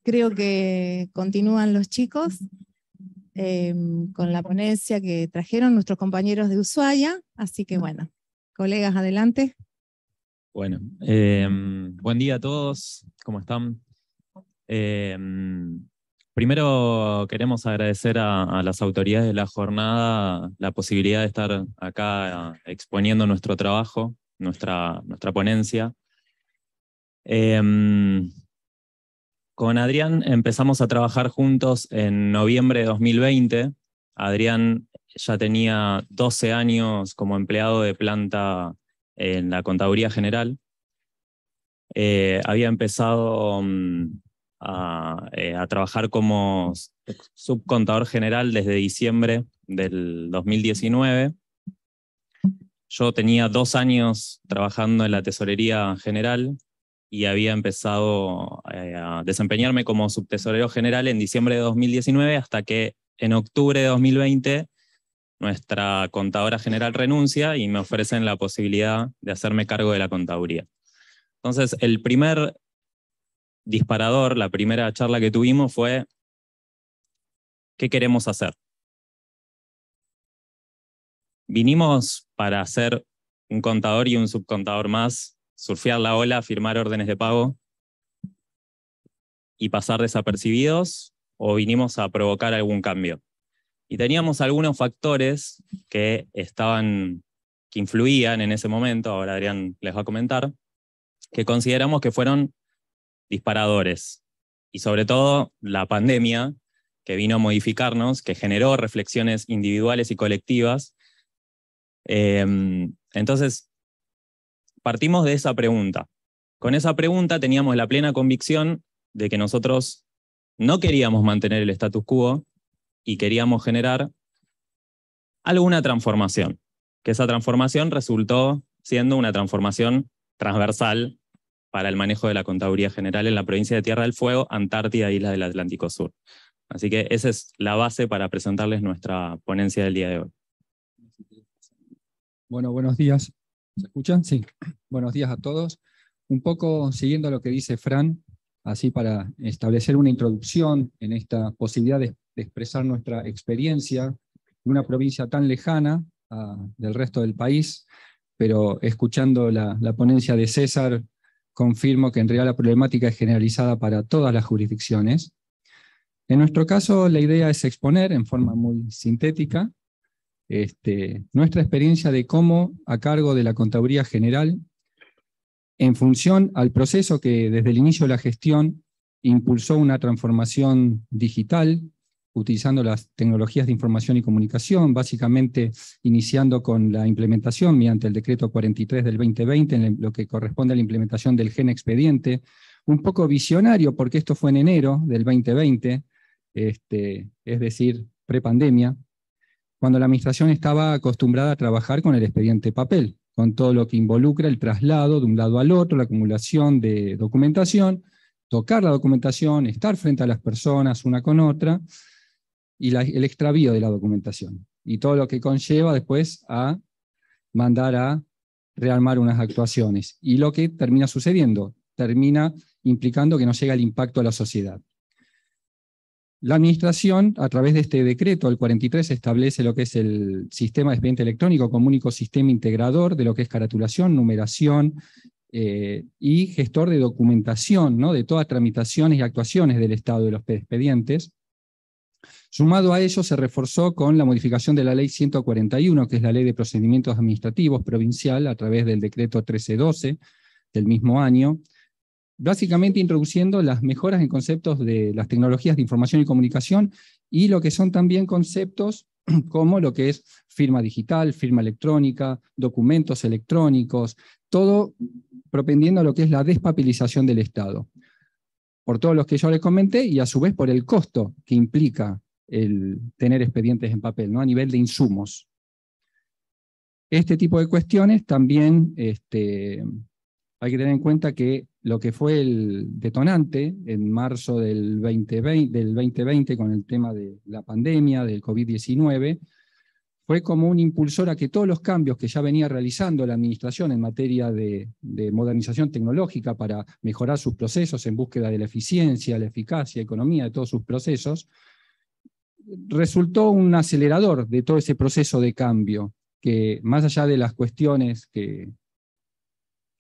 creo que continúan los chicos con la ponencia que trajeron nuestros compañeros de Ushuaia. Así que bueno, colegas, adelante. Bueno, buen día a todos, ¿cómo están? Primero queremos agradecer a las autoridades de la jornada la posibilidad de estar acá exponiendo nuestro trabajo, nuestra ponencia. Con Adrián empezamos a trabajar juntos en noviembre de 2020. Adrián ya tenía 12 años como empleado de planta en la Contaduría General. Había empezado a trabajar como subcontador general desde diciembre del 2019. Yo tenía 2 años trabajando en la Tesorería General y había empezado a desempeñarme como subtesorero general en diciembre de 2019 hasta que en octubre de 2020 nuestra contadora general renuncia y me ofrecen la posibilidad de hacerme cargo de la contaduría. Entonces, el primer disparador, la primera charla que tuvimos fue ¿qué queremos hacer? Vinimos para ser un contador y un subcontador más, surfear la ola, firmar órdenes de pago y pasar desapercibidos, o vinimos a provocar algún cambio. Y teníamos algunos factores que influían en ese momento, ahora Adrián les va a comentar, que consideramos que fueron disparadores. Y sobre todo la pandemia, que vino a modificarnos, que generó reflexiones individuales y colectivas. Entonces, partimos de esa pregunta. Con esa pregunta teníamos la plena convicción de que nosotros no queríamos mantener el status quo y queríamos generar alguna transformación. Que esa transformación resultó siendo una transformación transversal para el manejo de la Contaduría General en la provincia de Tierra del Fuego, Antártida e Islas del Atlántico Sur. Así que esa es la base para presentarles nuestra ponencia del día de hoy. Bueno, buenos días. ¿Se escuchan? Sí. Buenos días a todos. Un poco siguiendo lo que dice Fran, así para establecer una introducción en esta posibilidad de expresar nuestra experiencia en una provincia tan lejana del resto del país, pero escuchando la ponencia de César, confirmo que en realidad la problemática es generalizada para todas las jurisdicciones. En nuestro caso, la idea es exponer en forma muy sintética nuestra experiencia de cómo, a cargo de la Contaduría General, en función al proceso que desde el inicio de la gestión impulsó una transformación digital, utilizando las tecnologías de información y comunicación, básicamente iniciando con la implementación mediante el decreto 43 del 2020, en lo que corresponde a la implementación del GEN expediente, un poco visionario porque esto fue en enero del 2020, es decir, prepandemia, cuando la administración estaba acostumbrada a trabajar con el expediente papel, con todo lo que involucra el traslado de un lado al otro, la acumulación de documentación, tocar la documentación, estar frente a las personas una con otra, y el extravío de la documentación, y todo lo que conlleva después a mandar a rearmar unas actuaciones. Y lo que termina sucediendo, termina implicando que no llega el impacto a la sociedad. La administración, a través de este decreto, el 43, establece lo que es el sistema de expediente electrónico como único sistema integrador de lo que es caratulación, numeración y gestor de documentación, ¿no?, de todas tramitaciones y actuaciones del estado de los expedientes. Sumado a ello, se reforzó con la modificación de la Ley 141, que es la Ley de Procedimientos Administrativos Provincial, a través del decreto 1312 del mismo año, básicamente introduciendo las mejoras en conceptos de las tecnologías de información y comunicación y lo que son también conceptos como lo que es firma digital, firma electrónica, documentos electrónicos, todo propendiendo a lo que es la despapelización del Estado. Por todos los que yo les comenté y a su vez por el costo que implica el tener expedientes en papel, ¿no?, a nivel de insumos. Este tipo de cuestiones también hay que tener en cuenta que lo que fue el detonante en marzo del 2020 con el tema de la pandemia, del COVID-19, fue como un impulsor a que todos los cambios que ya venía realizando la administración en materia de modernización tecnológica para mejorar sus procesos en búsqueda de la eficiencia, la eficacia, economía de todos sus procesos, resultó un acelerador de todo ese proceso de cambio, que más allá de las cuestiones que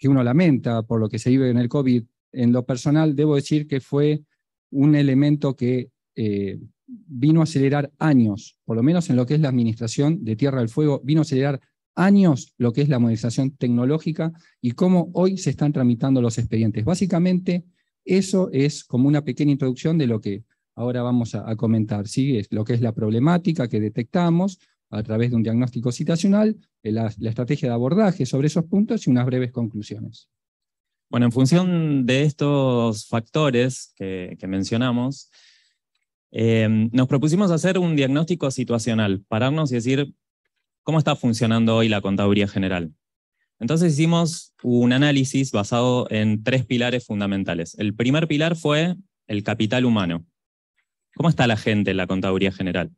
uno lamenta por lo que se vive en el COVID, en lo personal debo decir que fue un elemento que vino a acelerar años, por lo menos en lo que es la administración de Tierra del Fuego, vino a acelerar años lo que es la modernización tecnológica y cómo hoy se están tramitando los expedientes. Básicamente, eso es como una pequeña introducción de lo que ahora vamos a comentar, ¿sí? Es lo que es la problemática que detectamos a través de un diagnóstico citacional, la estrategia de abordaje sobre esos puntos y unas breves conclusiones. Bueno, en función de estos factores que mencionamos, nos propusimos hacer un diagnóstico situacional, pararnos y decir cómo está funcionando hoy la contaduría general. Entonces hicimos un análisis basado en 3 pilares fundamentales. El primer pilar fue el capital humano. ¿Cómo está la gente en la contaduría general?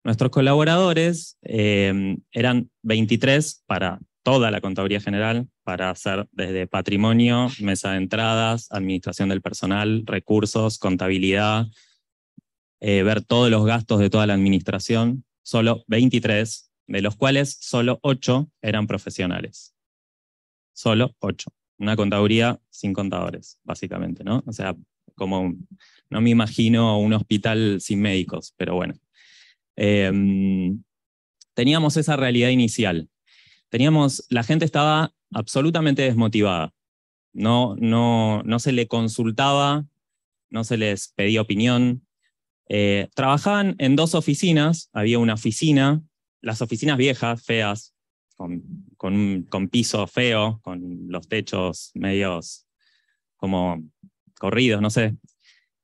Nuestros colaboradores eran 23 para toda la contaduría general, para hacer desde patrimonio, mesa de entradas, administración del personal, recursos, contabilidad, ver todos los gastos de toda la administración, solo 23, de los cuales solo 8 eran profesionales. Solo 8. Una contaduría sin contadores, básicamente, ¿no? O sea, como no me imagino un hospital sin médicos, pero bueno. Teníamos esa realidad inicial. La gente estaba absolutamente desmotivada. No se le consultaba, no se les pedía opinión. Trabajaban en 2 oficinas, había una oficina, las oficinas viejas, feas, con piso feo, con los techos medios como corridos, no sé.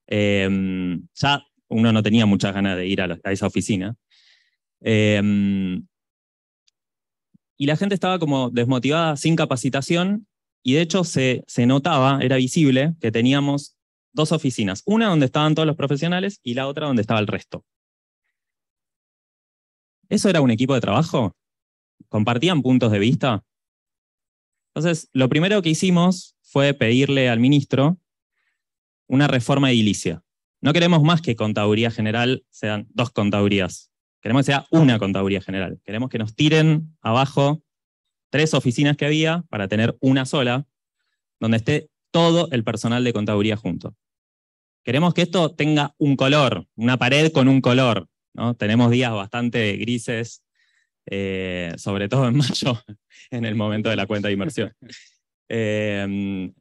Ya uno no tenía muchas ganas de ir a esa oficina. Y la gente estaba como desmotivada, sin capacitación, y de hecho se notaba, era visible, que teníamos 2 oficinas, una donde estaban todos los profesionales y la otra donde estaba el resto. ¿Eso era un equipo de trabajo? ¿Compartían puntos de vista? Entonces, lo primero que hicimos fue pedirle al ministro una reforma edilicia. No queremos más que contaduría general sean 2 contadurías. Queremos que sea una contaduría general. Queremos que nos tiren abajo 3 oficinas que había para tener una sola, donde esté todo el personal de contaduría junto. Queremos que esto tenga un color, una pared con un color, ¿no? Tenemos días bastante grises, sobre todo en mayo, en el momento de la cuenta de inversión.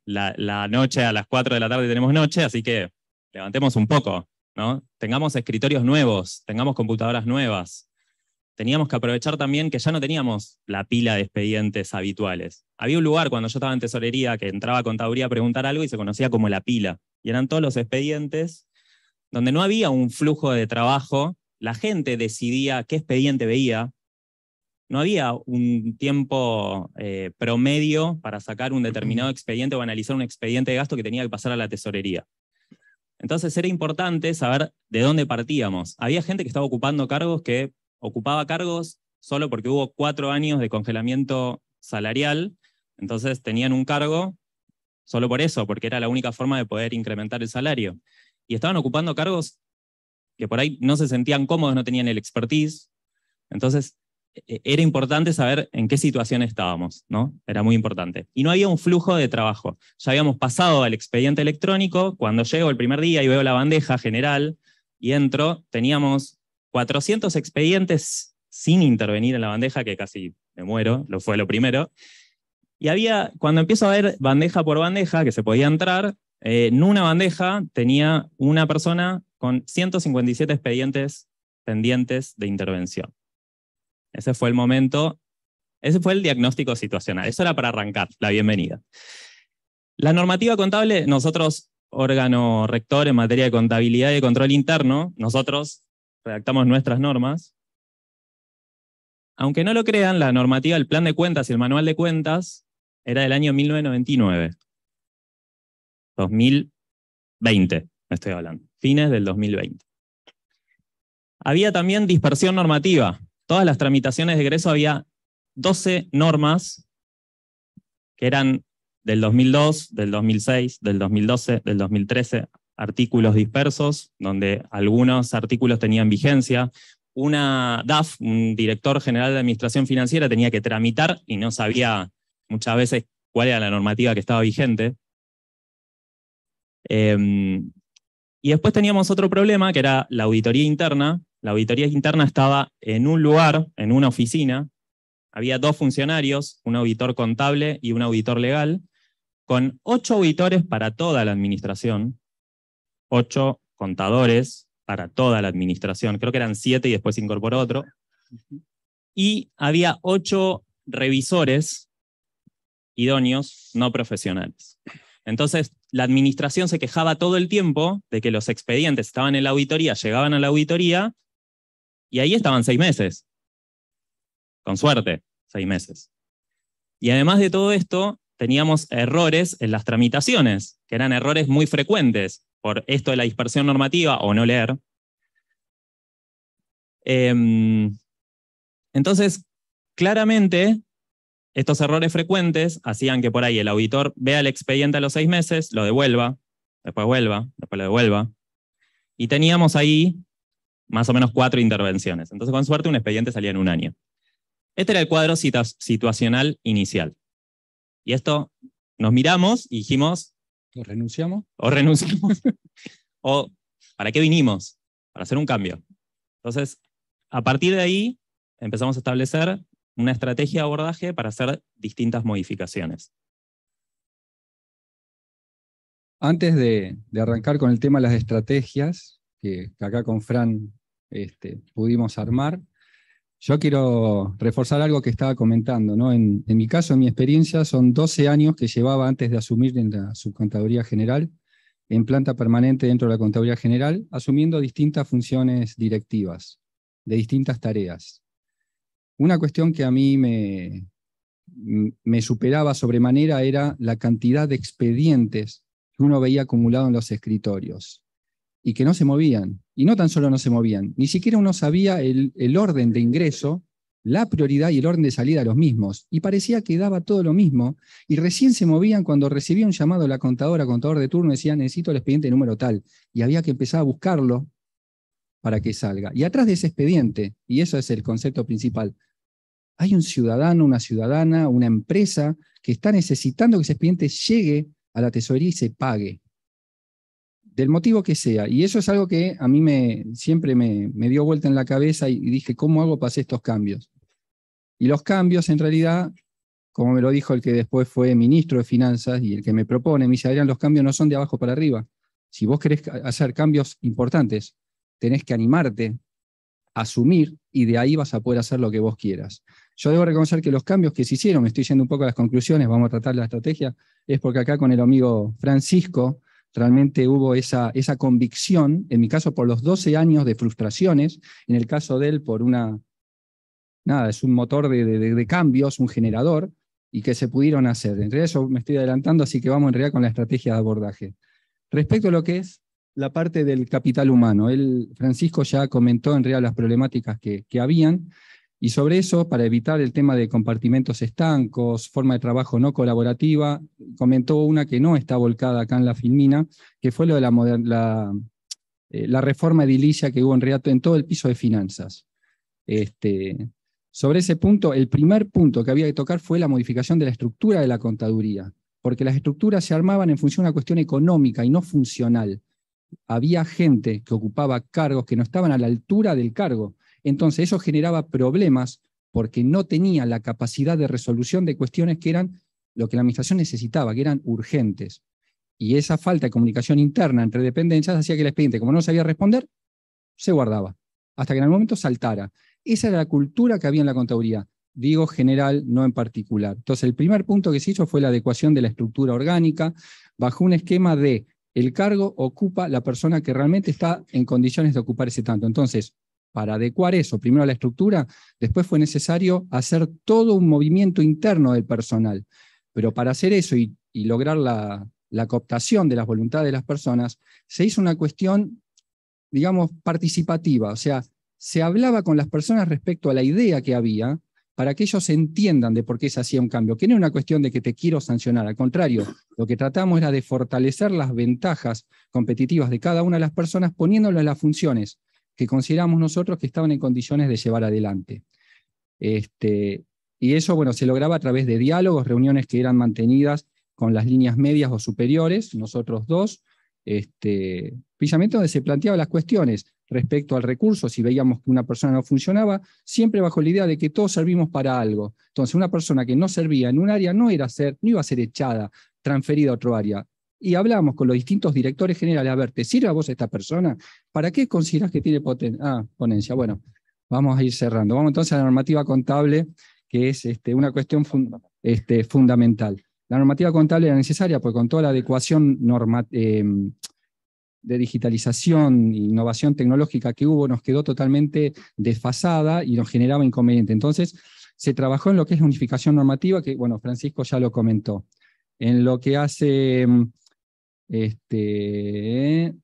La noche, a las 4 de la tarde tenemos noche, así que levantemos un poco, ¿no? Tengamos escritorios nuevos, tengamos computadoras nuevas. Teníamos que aprovechar también que ya no teníamos la pila de expedientes habituales. Había un lugar cuando yo estaba en tesorería que entraba a contaduría a preguntar algo y se conocía como la pila. Y eran todos los expedientes donde no había un flujo de trabajo, la gente decidía qué expediente veía, no había un tiempo promedio para sacar un determinado expediente o analizar un expediente de gasto que tenía que pasar a la tesorería. Entonces era importante saber de dónde partíamos. Había gente que estaba ocupando cargos que ocupaba cargos solo porque hubo 4 años de congelamiento salarial, entonces tenían un cargo solo por eso, porque era la única forma de poder incrementar el salario. Y estaban ocupando cargos que por ahí no se sentían cómodos, no tenían el expertise. Entonces era importante saber en qué situación estábamos, ¿no? Era muy importante. Y no había un flujo de trabajo. Ya habíamos pasado al expediente electrónico. Cuando llego el primer día y veo la bandeja general y entro, teníamos 400 expedientes sin intervenir en la bandeja, que casi me muero, fue lo primero. Y cuando empiezo a ver bandeja por bandeja, que se podía entrar, en una bandeja tenía una persona con 157 expedientes pendientes de intervención. Ese fue el momento, ese fue el diagnóstico situacional. Eso era para arrancar, la bienvenida. La normativa contable, nosotros, órgano rector en materia de contabilidad y de control interno, nosotros redactamos nuestras normas. Aunque no lo crean, la normativa, el plan de cuentas y el manual de cuentas era del año 1999. 2020, me estoy hablando. Fines del 2020. Había también dispersión normativa. Todas las tramitaciones de egreso había 12 normas que eran del 2002, del 2006, del 2012, del 2013, artículos dispersos, donde algunos artículos tenían vigencia. Una DAF, un director general de administración financiera, tenía que tramitar y no sabía muchas veces cuál era la normativa que estaba vigente. Y después teníamos otro problema, que era la auditoría interna. La auditoría interna estaba en un lugar, en una oficina. Había 2 funcionarios, un auditor contable y un auditor legal, con 8 auditores para toda la administración, 8 contadores para toda la administración. Creo que eran 7 y después se incorporó otro. Y había 8 revisores idóneos no profesionales. Entonces, la administración se quejaba todo el tiempo de que los expedientes estaban en la auditoría, llegaban a la auditoría, y ahí estaban 6 meses. Con suerte, 6 meses. Y además de todo esto, teníamos errores en las tramitaciones, que eran errores muy frecuentes, por esto de la dispersión normativa o no leer. Entonces, claramente, estos errores frecuentes hacían que por ahí el auditor vea el expediente a los 6 meses, lo devuelva, después vuelva, después lo devuelva. Y teníamos ahí más o menos 4 intervenciones. Entonces, con suerte, un expediente salía en 1 año. Este era el cuadro situacional inicial. Y esto nos miramos y dijimos... ¿O renunciamos? O renunciamos. O, ¿para qué vinimos? Para hacer un cambio. Entonces, a partir de ahí, empezamos a establecer una estrategia de abordaje para hacer distintas modificaciones. Antes de arrancar con el tema de las estrategias, que acá con Fran pudimos armar, yo quiero reforzar algo que estaba comentando, ¿no? En mi caso, en mi experiencia, son 12 años que llevaba antes de asumir en la Subcontaduría General, en planta permanente dentro de la Contaduría General, asumiendo distintas funciones directivas, de distintas tareas. Una cuestión que a mí me superaba sobremanera era la cantidad de expedientes que uno veía acumulado en los escritorios, y que no se movían. Y no tan solo no se movían, ni siquiera uno sabía el orden de ingreso, la prioridad y el orden de salida de los mismos. Y parecía que daba todo lo mismo, y recién se movían cuando recibía un llamado de la contadora, contador de turno, decía, necesito el expediente número tal. Y había que empezar a buscarlo para que salga. Y atrás de ese expediente, y eso es el concepto principal, hay un ciudadano, una ciudadana, una empresa que está necesitando que ese expediente llegue a la tesorería y se pague. Del motivo que sea. Y eso es algo que a mí siempre me dio vuelta en la cabeza y dije, ¿cómo hago para hacer estos cambios? Y los cambios, en realidad, como me lo dijo el que después fue ministro de Finanzas y el que me propone, me dice, Adrián, los cambios no son de abajo para arriba. Si vos querés hacer cambios importantes, tenés que animarte, asumir, y de ahí vas a poder hacer lo que vos quieras. Yo debo reconocer que los cambios que se hicieron, me estoy yendo un poco a las conclusiones, vamos a tratar la estrategia, es porque acá con el amigo Francisco, realmente hubo esa convicción, en mi caso por los 12 años de frustraciones, en el caso de él por es un motor de cambios, un generador, y que se pudieron hacer. En realidad eso me estoy adelantando, así que vamos en realidad con la estrategia de abordaje. Respecto a lo que es la parte del capital humano, Francisco ya comentó en realidad las problemáticas que habían, y sobre eso, para evitar el tema de compartimentos estancos, forma de trabajo no colaborativa, comentó una que no está volcada acá en la Filmina, que fue lo de la reforma edilicia que hubo en realidad en todo el piso de finanzas. Sobre ese punto, el primer punto que había que tocar fue la modificación de la estructura de la contaduría, porque las estructuras se armaban en función de una cuestión económica y no funcional. Había gente que ocupaba cargos que no estaban a la altura del cargo. Entonces eso generaba problemas porque no tenía la capacidad de resolución de cuestiones que eran lo que la administración necesitaba, que eran urgentes. Y esa falta de comunicación interna entre dependencias hacía que el expediente, como no sabía responder, se guardaba, hasta que en algún momento saltara. Esa era la cultura que había en la contaduría, digo general, no en particular. Entonces el primer punto que se hizo fue la adecuación de la estructura orgánica, bajo un esquema de el cargo ocupa la persona que realmente está en condiciones de ocupar ese tanto. Entonces, para adecuar eso, primero a la estructura, después fue necesario hacer todo un movimiento interno del personal. Pero para hacer eso y lograr la cooptación de las voluntades de las personas, se hizo una cuestión, digamos, participativa. O sea, se hablaba con las personas respecto a la idea que había para que ellos entiendan de por qué se hacía un cambio, que no era una cuestión de que te quiero sancionar, al contrario, lo que tratamos era de fortalecer las ventajas competitivas de cada una de las personas poniéndolo en las funciones que consideramos nosotros que estaban en condiciones de llevar adelante. Y eso, bueno, se lograba a través de diálogos, reuniones que eran mantenidas con las líneas medias o superiores, nosotros dos, precisamente donde se planteaban las cuestiones respecto al recurso, si veíamos que una persona no funcionaba, siempre bajo la idea de que todos servimos para algo. Entonces, una persona que no servía en un área no iba a ser echada, transferida a otro área. Y hablamos con los distintos directores generales, a ver, ¿te sirve a vos esta persona? ¿Para qué considerás que tiene ponencia? Bueno, vamos a ir cerrando. Vamos entonces a la normativa contable, que es una cuestión fundamental. La normativa contable era necesaria porque con toda la adecuación de digitalización e innovación tecnológica que hubo, nos quedó totalmente desfasada y nos generaba inconveniente. Entonces, se trabajó en lo que es la unificación normativa, que, bueno, Francisco ya lo comentó. En lo que hace, esta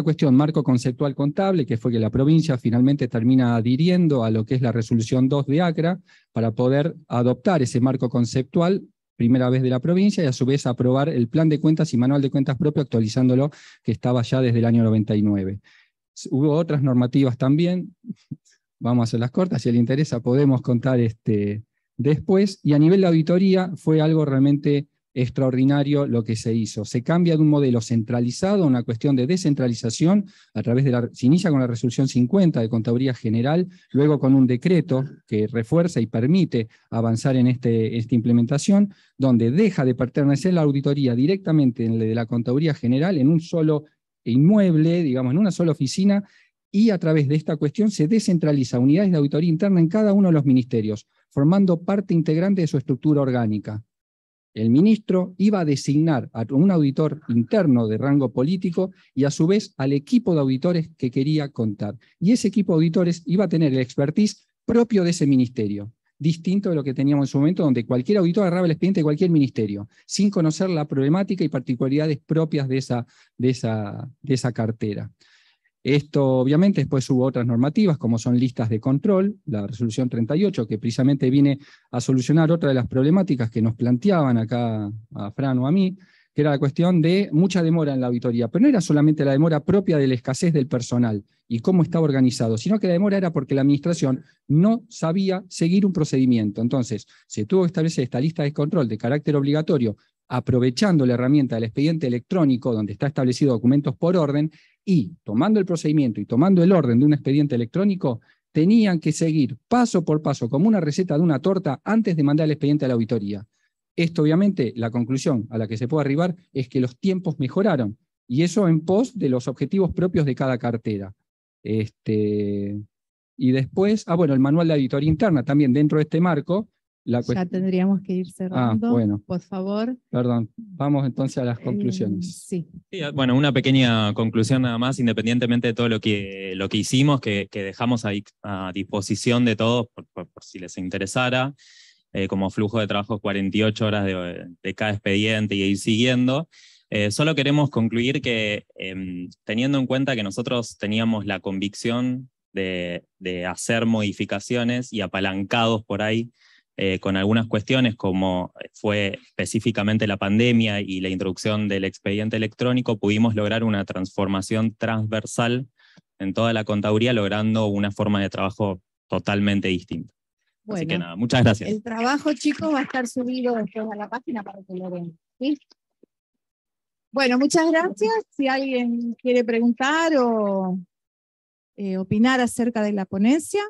cuestión, marco conceptual contable, que fue que la provincia finalmente termina adhiriendo a lo que es la resolución 2 de ACRA, para poder adoptar ese marco conceptual, primera vez de la provincia, y a su vez aprobar el plan de cuentas y manual de cuentas propio, actualizándolo, que estaba ya desde el año 99. Hubo otras normativas también, vamos a hacerlas cortas, si le interesa podemos contar después, y a nivel de auditoría fue algo realmente extraordinario lo que se hizo. Se cambia de un modelo centralizado a una cuestión de descentralización, a través de se inicia con la resolución 50 de Contaduría General, luego con un decreto que refuerza y permite avanzar en esta implementación, donde deja de pertenecer la auditoría directamente de la Contaduría General en un solo inmueble, digamos, en una sola oficina, y a través de esta cuestión se descentraliza unidades de auditoría interna en cada uno de los ministerios, formando parte integrante de su estructura orgánica. El ministro iba a designar a un auditor interno de rango político y a su vez al equipo de auditores que quería contar. Y ese equipo de auditores iba a tener el expertise propio de ese ministerio, distinto de lo que teníamos en su momento, donde cualquier auditor agarraba el expediente de cualquier ministerio, sin conocer la problemática y particularidades propias de esa cartera. Esto, obviamente, después hubo otras normativas, como son listas de control, la resolución 38, que precisamente viene a solucionar otra de las problemáticas que nos planteaban acá a Fran o a mí, que era la cuestión de mucha demora en la auditoría. Pero no era solamente la demora propia de la escasez del personal y cómo estaba organizado, sino que la demora era porque la administración no sabía seguir un procedimiento. Entonces, se tuvo que establecer esta lista de control de carácter obligatorio, aprovechando la herramienta del expediente electrónico, donde está establecido documentos por orden, y tomando el procedimiento y tomando el orden de un expediente electrónico, tenían que seguir paso por paso, como una receta de una torta, antes de mandar el expediente a la auditoría. Esto, obviamente, la conclusión a la que se puede arribar es que los tiempos mejoraron, y eso en pos de los objetivos propios de cada cartera. Y después, el manual de auditoría interna, también dentro de este marco. Ya tendríamos que ir cerrando, bueno. Por favor. Perdón, vamos entonces a las conclusiones. Sí. Sí, bueno, una pequeña conclusión nada más, independientemente de todo lo que hicimos, que dejamos a disposición de todos, por si les interesara, como flujo de trabajo 48 horas de cada expediente y ir siguiendo. Solo queremos concluir que, teniendo en cuenta que nosotros teníamos la convicción de hacer modificaciones y apalancados por ahí, con algunas cuestiones como fue específicamente la pandemia y la introducción del expediente electrónico, pudimos lograr una transformación transversal en toda la contaduría, logrando una forma de trabajo totalmente distinta. Bueno, así que nada, muchas gracias. El trabajo, chicos, va a estar subido después a la página para que lo vean. ¿Sí? Bueno, muchas gracias. Si alguien quiere preguntar o opinar acerca de la ponencia.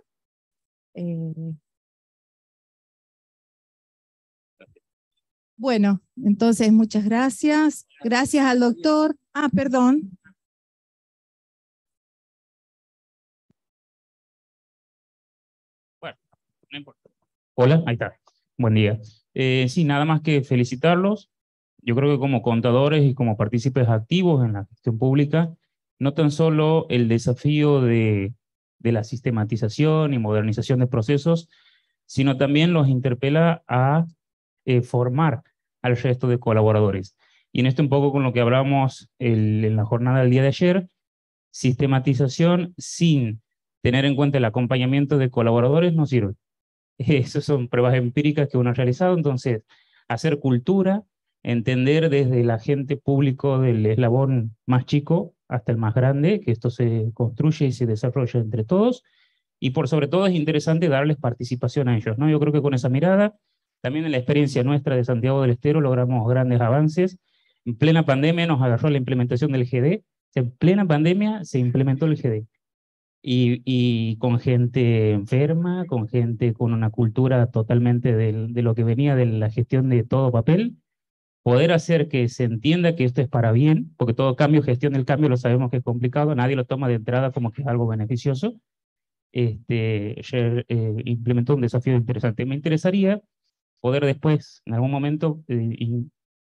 Bueno, entonces muchas gracias. Gracias al doctor. Perdón. Bueno, no importa. Hola, ahí está. Buen día. Sí, nada más que felicitarlos. Yo creo que como contadores y como partícipes activos en la gestión pública, no tan solo el desafío de de la sistematización y modernización de procesos, sino también los interpela a formar al resto de colaboradores. Y en esto un poco con lo que hablamos en la jornada del día de ayer, sistematización sin tener en cuenta el acompañamiento de colaboradores no sirve. Esas son pruebas empíricas que uno ha realizado, entonces hacer cultura, entender desde el agente público del eslabón más chico hasta el más grande, que esto se construye y se desarrolla entre todos, y por sobre todo es interesante darles participación a ellos, ¿no? Yo creo que con esa mirada, también en la experiencia nuestra de Santiago del Estero logramos grandes avances. En plena pandemia nos agarró la implementación del GD, en plena pandemia se implementó el GD. Y con gente enferma, con gente con una cultura totalmente de lo que venía de la gestión de todo papel, poder hacer que se entienda que esto es para bien, porque todo cambio, gestión del cambio, lo sabemos que es complicado, nadie lo toma de entrada como que es algo beneficioso. Ayer implementó un desafío interesante. Me interesaría poder después, en algún momento,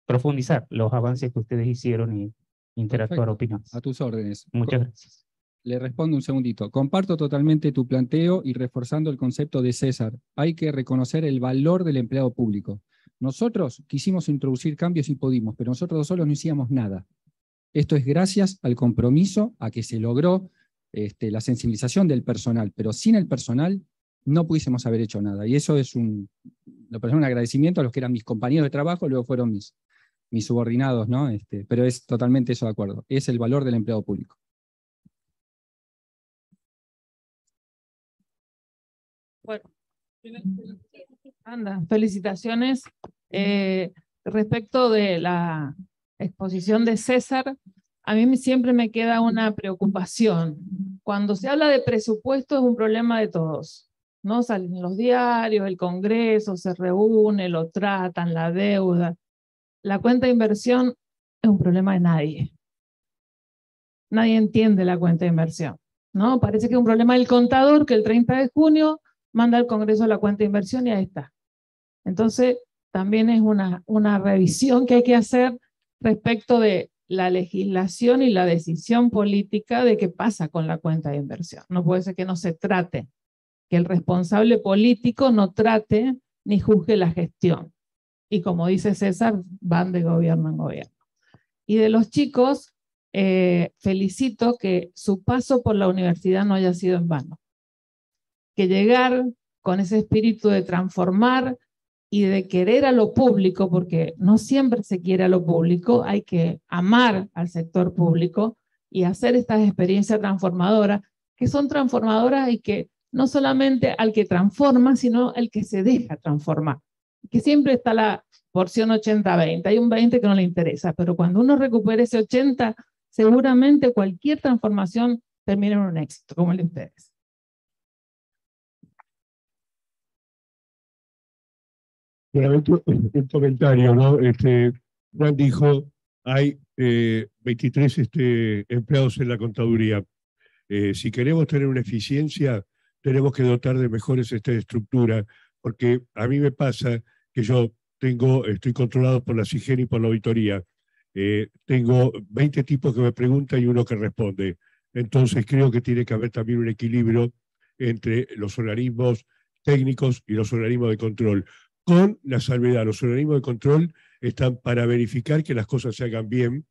profundizar los avances que ustedes hicieron y interactuar opiniones. A tus órdenes. Muchas gracias. Le respondo un segundito. Comparto totalmente tu planteo y reforzando el concepto de César. Hay que reconocer el valor del empleado público. Nosotros quisimos introducir cambios y pudimos, pero nosotros solos no hicimos nada. Esto es gracias al compromiso, a que se logró la sensibilización del personal, pero sin el personal no pudiésemos haber hecho nada. Y eso es un agradecimiento a los que eran mis compañeros de trabajo, luego fueron mis subordinados, ¿no? Pero es totalmente eso de acuerdo. Es el valor del empleado público. Bueno, felicitaciones. Respecto de la exposición de César, a mí siempre me queda una preocupación. Cuando se habla de presupuesto es un problema de todos, ¿no? Salen los diarios, el Congreso se reúne, lo tratan, la deuda. La cuenta de inversión es un problema de nadie. Nadie entiende la cuenta de inversión, ¿no? Parece que es un problema del contador que el 30 de junio manda al Congreso la cuenta de inversión y ahí está. Entonces, también es una revisión que hay que hacer respecto de la legislación y la decisión política de qué pasa con la cuenta de inversión. No puede ser que no se trate, que el responsable político no trate ni juzgue la gestión. Y como dice César, van de gobierno en gobierno. Y de los chicos, felicito que su paso por la universidad no haya sido en vano. Que llegar con ese espíritu de transformar y de querer a lo público, porque no siempre se quiere a lo público, hay que amar al sector público y hacer estas experiencias transformadoras, que son transformadoras y que no solamente al que transforma, sino al que se deja transformar. Que siempre está la porción 80-20, hay un 20 que no le interesa, pero cuando uno recupera ese 80, seguramente cualquier transformación termina en un éxito, como el de ustedes. Un comentario, ¿no? Juan dijo, hay 23 empleados en la contaduría. Si queremos tener una eficiencia, tenemos que dotar de mejores estructuras, porque a mí me pasa que yo estoy controlado por la SIGEN y por la auditoría. Tengo 20 tipos que me preguntan y uno que responde. Entonces creo que tiene que haber también un equilibrio entre los organismos técnicos y los organismos de control. Con la salvedad, los organismos de control están para verificar que las cosas se hagan bien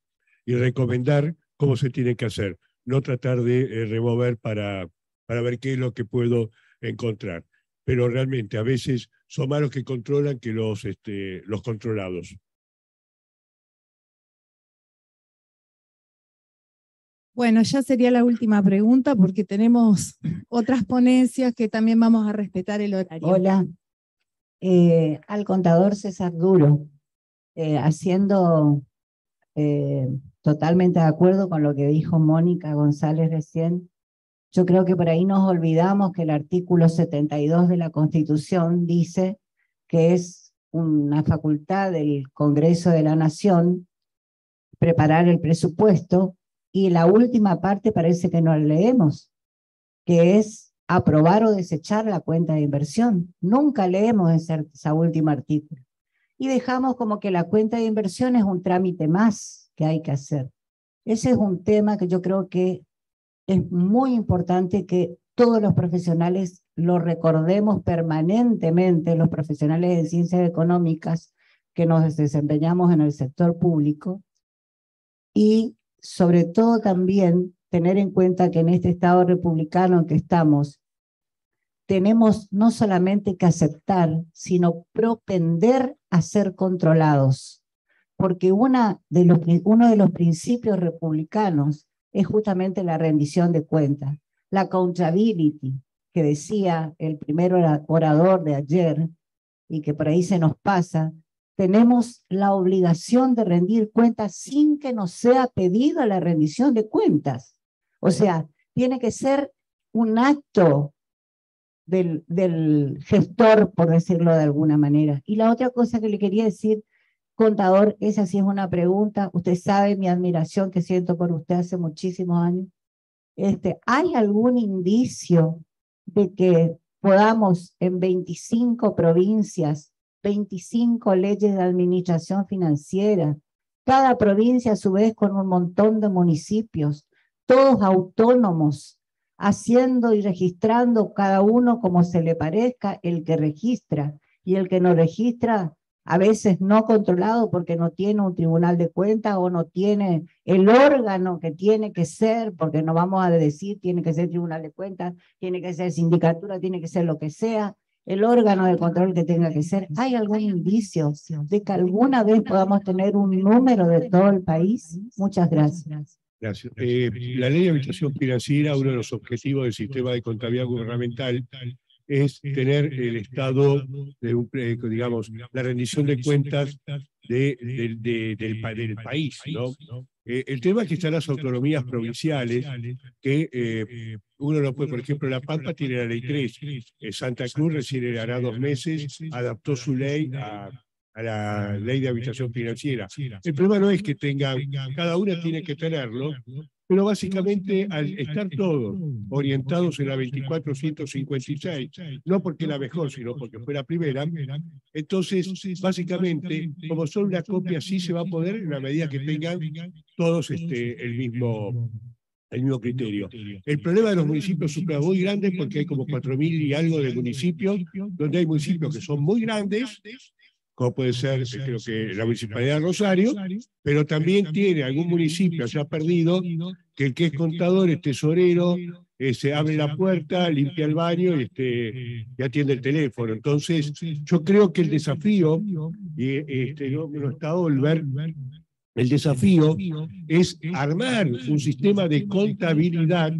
y recomendar cómo se tienen que hacer, no tratar de remover para ver qué es lo que puedo encontrar. Pero realmente a veces son más los que controlan que los controlados. Bueno, ya sería la última pregunta porque tenemos otras ponencias que también vamos a respetar el horario. Hola. Al contador César Duro, haciendo totalmente de acuerdo con lo que dijo Mónica González recién. Yo creo que por ahí nos olvidamos que el artículo 72 de la Constitución dice que es una facultad del Congreso de la Nación preparar el presupuesto, y la última parte parece que no la leemos, que es aprobar o desechar la cuenta de inversión. Nunca leemos ese último artículo. Y dejamos como que la cuenta de inversión es un trámite más que hay que hacer. Ese es un tema que yo creo que es muy importante que todos los profesionales lo recordemos permanentemente, los profesionales de ciencias económicas que nos desempeñamos en el sector público, y sobre todo también tener en cuenta que en este Estado republicano en que estamos, tenemos no solamente que aceptar, sino propender a ser controlados, porque uno de los principios republicanos es justamente la rendición de cuentas, la accountability, que decía el primer orador de ayer, y que por ahí se nos pasa. Tenemos la obligación de rendir cuentas sin que nos sea pedida la rendición de cuentas. O sea, tiene que ser un acto del gestor, por decirlo de alguna manera. Y la otra cosa que le quería decir, contador, esa sí es una pregunta. Usted sabe mi admiración que siento por usted hace muchísimos años. ¿Hay algún indicio de que podamos en 25 provincias, 25 leyes de administración financiera, cada provincia a su vez con un montón de municipios, todos autónomos, haciendo y registrando cada uno como se le parezca, el que registra, y el que no registra a veces no controlado porque no tiene un tribunal de cuentas o no tiene el órgano que tiene que ser, porque no vamos a decir tiene que ser tribunal de cuentas, tiene que ser sindicatura, tiene que ser lo que sea, el órgano de control que tenga que ser. ¿Hay algún indicio de que alguna vez podamos tener un número de todo el país? Muchas gracias. Gracias. La ley de administración financiera, uno de los objetivos del sistema de contabilidad gubernamental es tener el estado, digamos, la rendición de cuentas del país, ¿no? El tema es que están las autonomías provinciales, que uno no puede, por ejemplo, La Pampa tiene la ley 3, Santa Cruz recién hará 2 meses, adaptó su ley a la ley de administración financiera. El problema no es que tengan, cada una tiene que tenerlo, pero básicamente al estar todos orientados en la 2456, no porque la mejor, sino porque fue la primera, entonces básicamente, como son una copia, sí se va a poder en la medida que tengan todos el mismo criterio. El problema de los municipios es muy grande porque hay como 4.000 y algo de municipios, donde hay municipios que son muy grandes, como puede ser, creo que la Municipalidad de Rosario, pero también tiene algún municipio ya perdido, que el que es contador es tesorero, se abre la puerta, limpia el baño y atiende el teléfono. Entonces, yo creo que el desafío, y no está Olver, el desafío es armar un sistema de contabilidad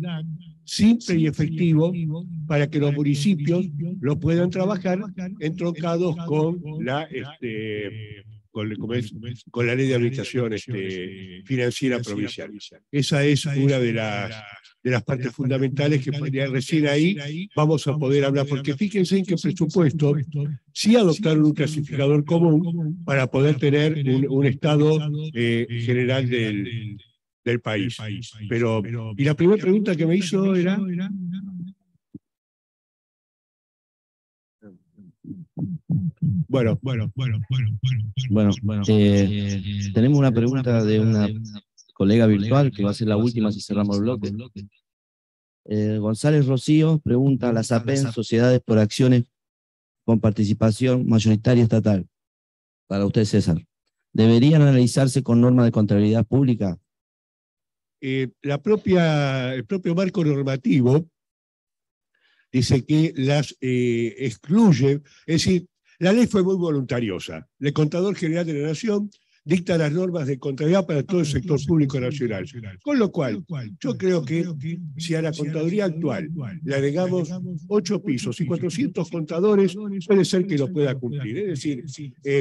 simple y efectivo para que los municipios lo puedan trabajar entroncados con la con la ley de administración financiera provincial. Esa es una de las partes fundamentales que recién ahí vamos a poder hablar, porque fíjense en que presupuesto sí adoptaron un clasificador común para poder tener un estado general del país. Pero, y la primera pregunta que me hizo era... Bueno, tenemos una pregunta de una colega virtual que va a ser la última si cerramos el bloque. González Rocío pregunta: las APEN, sociedades por acciones con participación mayoritaria estatal, para usted, César, ¿deberían analizarse con normas de contabilidad pública? El propio marco normativo dice que las excluye, es decir, la ley fue muy voluntariosa. El Contador General de la Nación dicta las normas de contabilidad para todo el sector público nacional. Con lo cual, yo creo que si a la contaduría actual le agregamos 8 pisos y 400 contadores, puede ser que lo pueda cumplir. Es decir,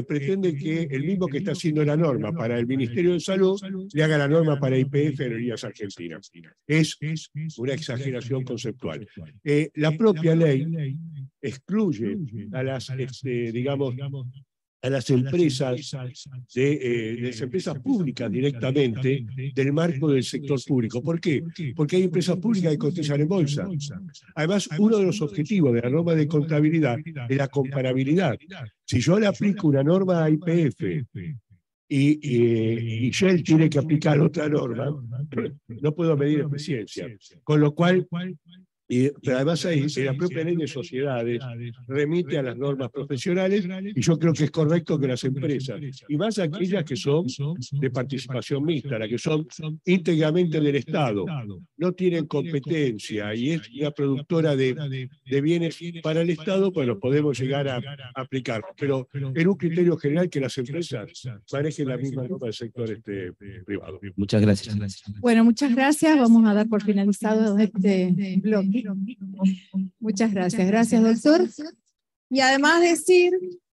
pretende que el mismo que está haciendo la norma para el Ministerio de Salud le haga la norma para IPF Aerolíneas Argentinas. Es una exageración conceptual. La propia ley excluye a las, digamos, a las empresas, las empresas públicas directamente del marco del sector público. ¿Por qué? Porque hay empresas públicas que cotizan en bolsa. Además, uno de los objetivos de la norma de contabilidad es la comparabilidad. Si yo le aplico una norma a IPF y Shell tiene que aplicar otra norma, no puedo medir eficiencia. Con lo cual, Pero además ahí, la propia ley de sociedades remite a las normas profesionales y yo creo que es correcto que las empresas, y más aquellas que son de participación mixta, las que son íntegramente del Estado, no tienen competencia y es una productora de bienes para el Estado, pues los podemos llegar a aplicar. Pero en un criterio general que las empresas manejen la misma norma del sector privado. Muchas gracias. Bueno, muchas gracias. Vamos a dar por finalizado este bloque. Muchas gracias. Gracias, doctor. Y además decir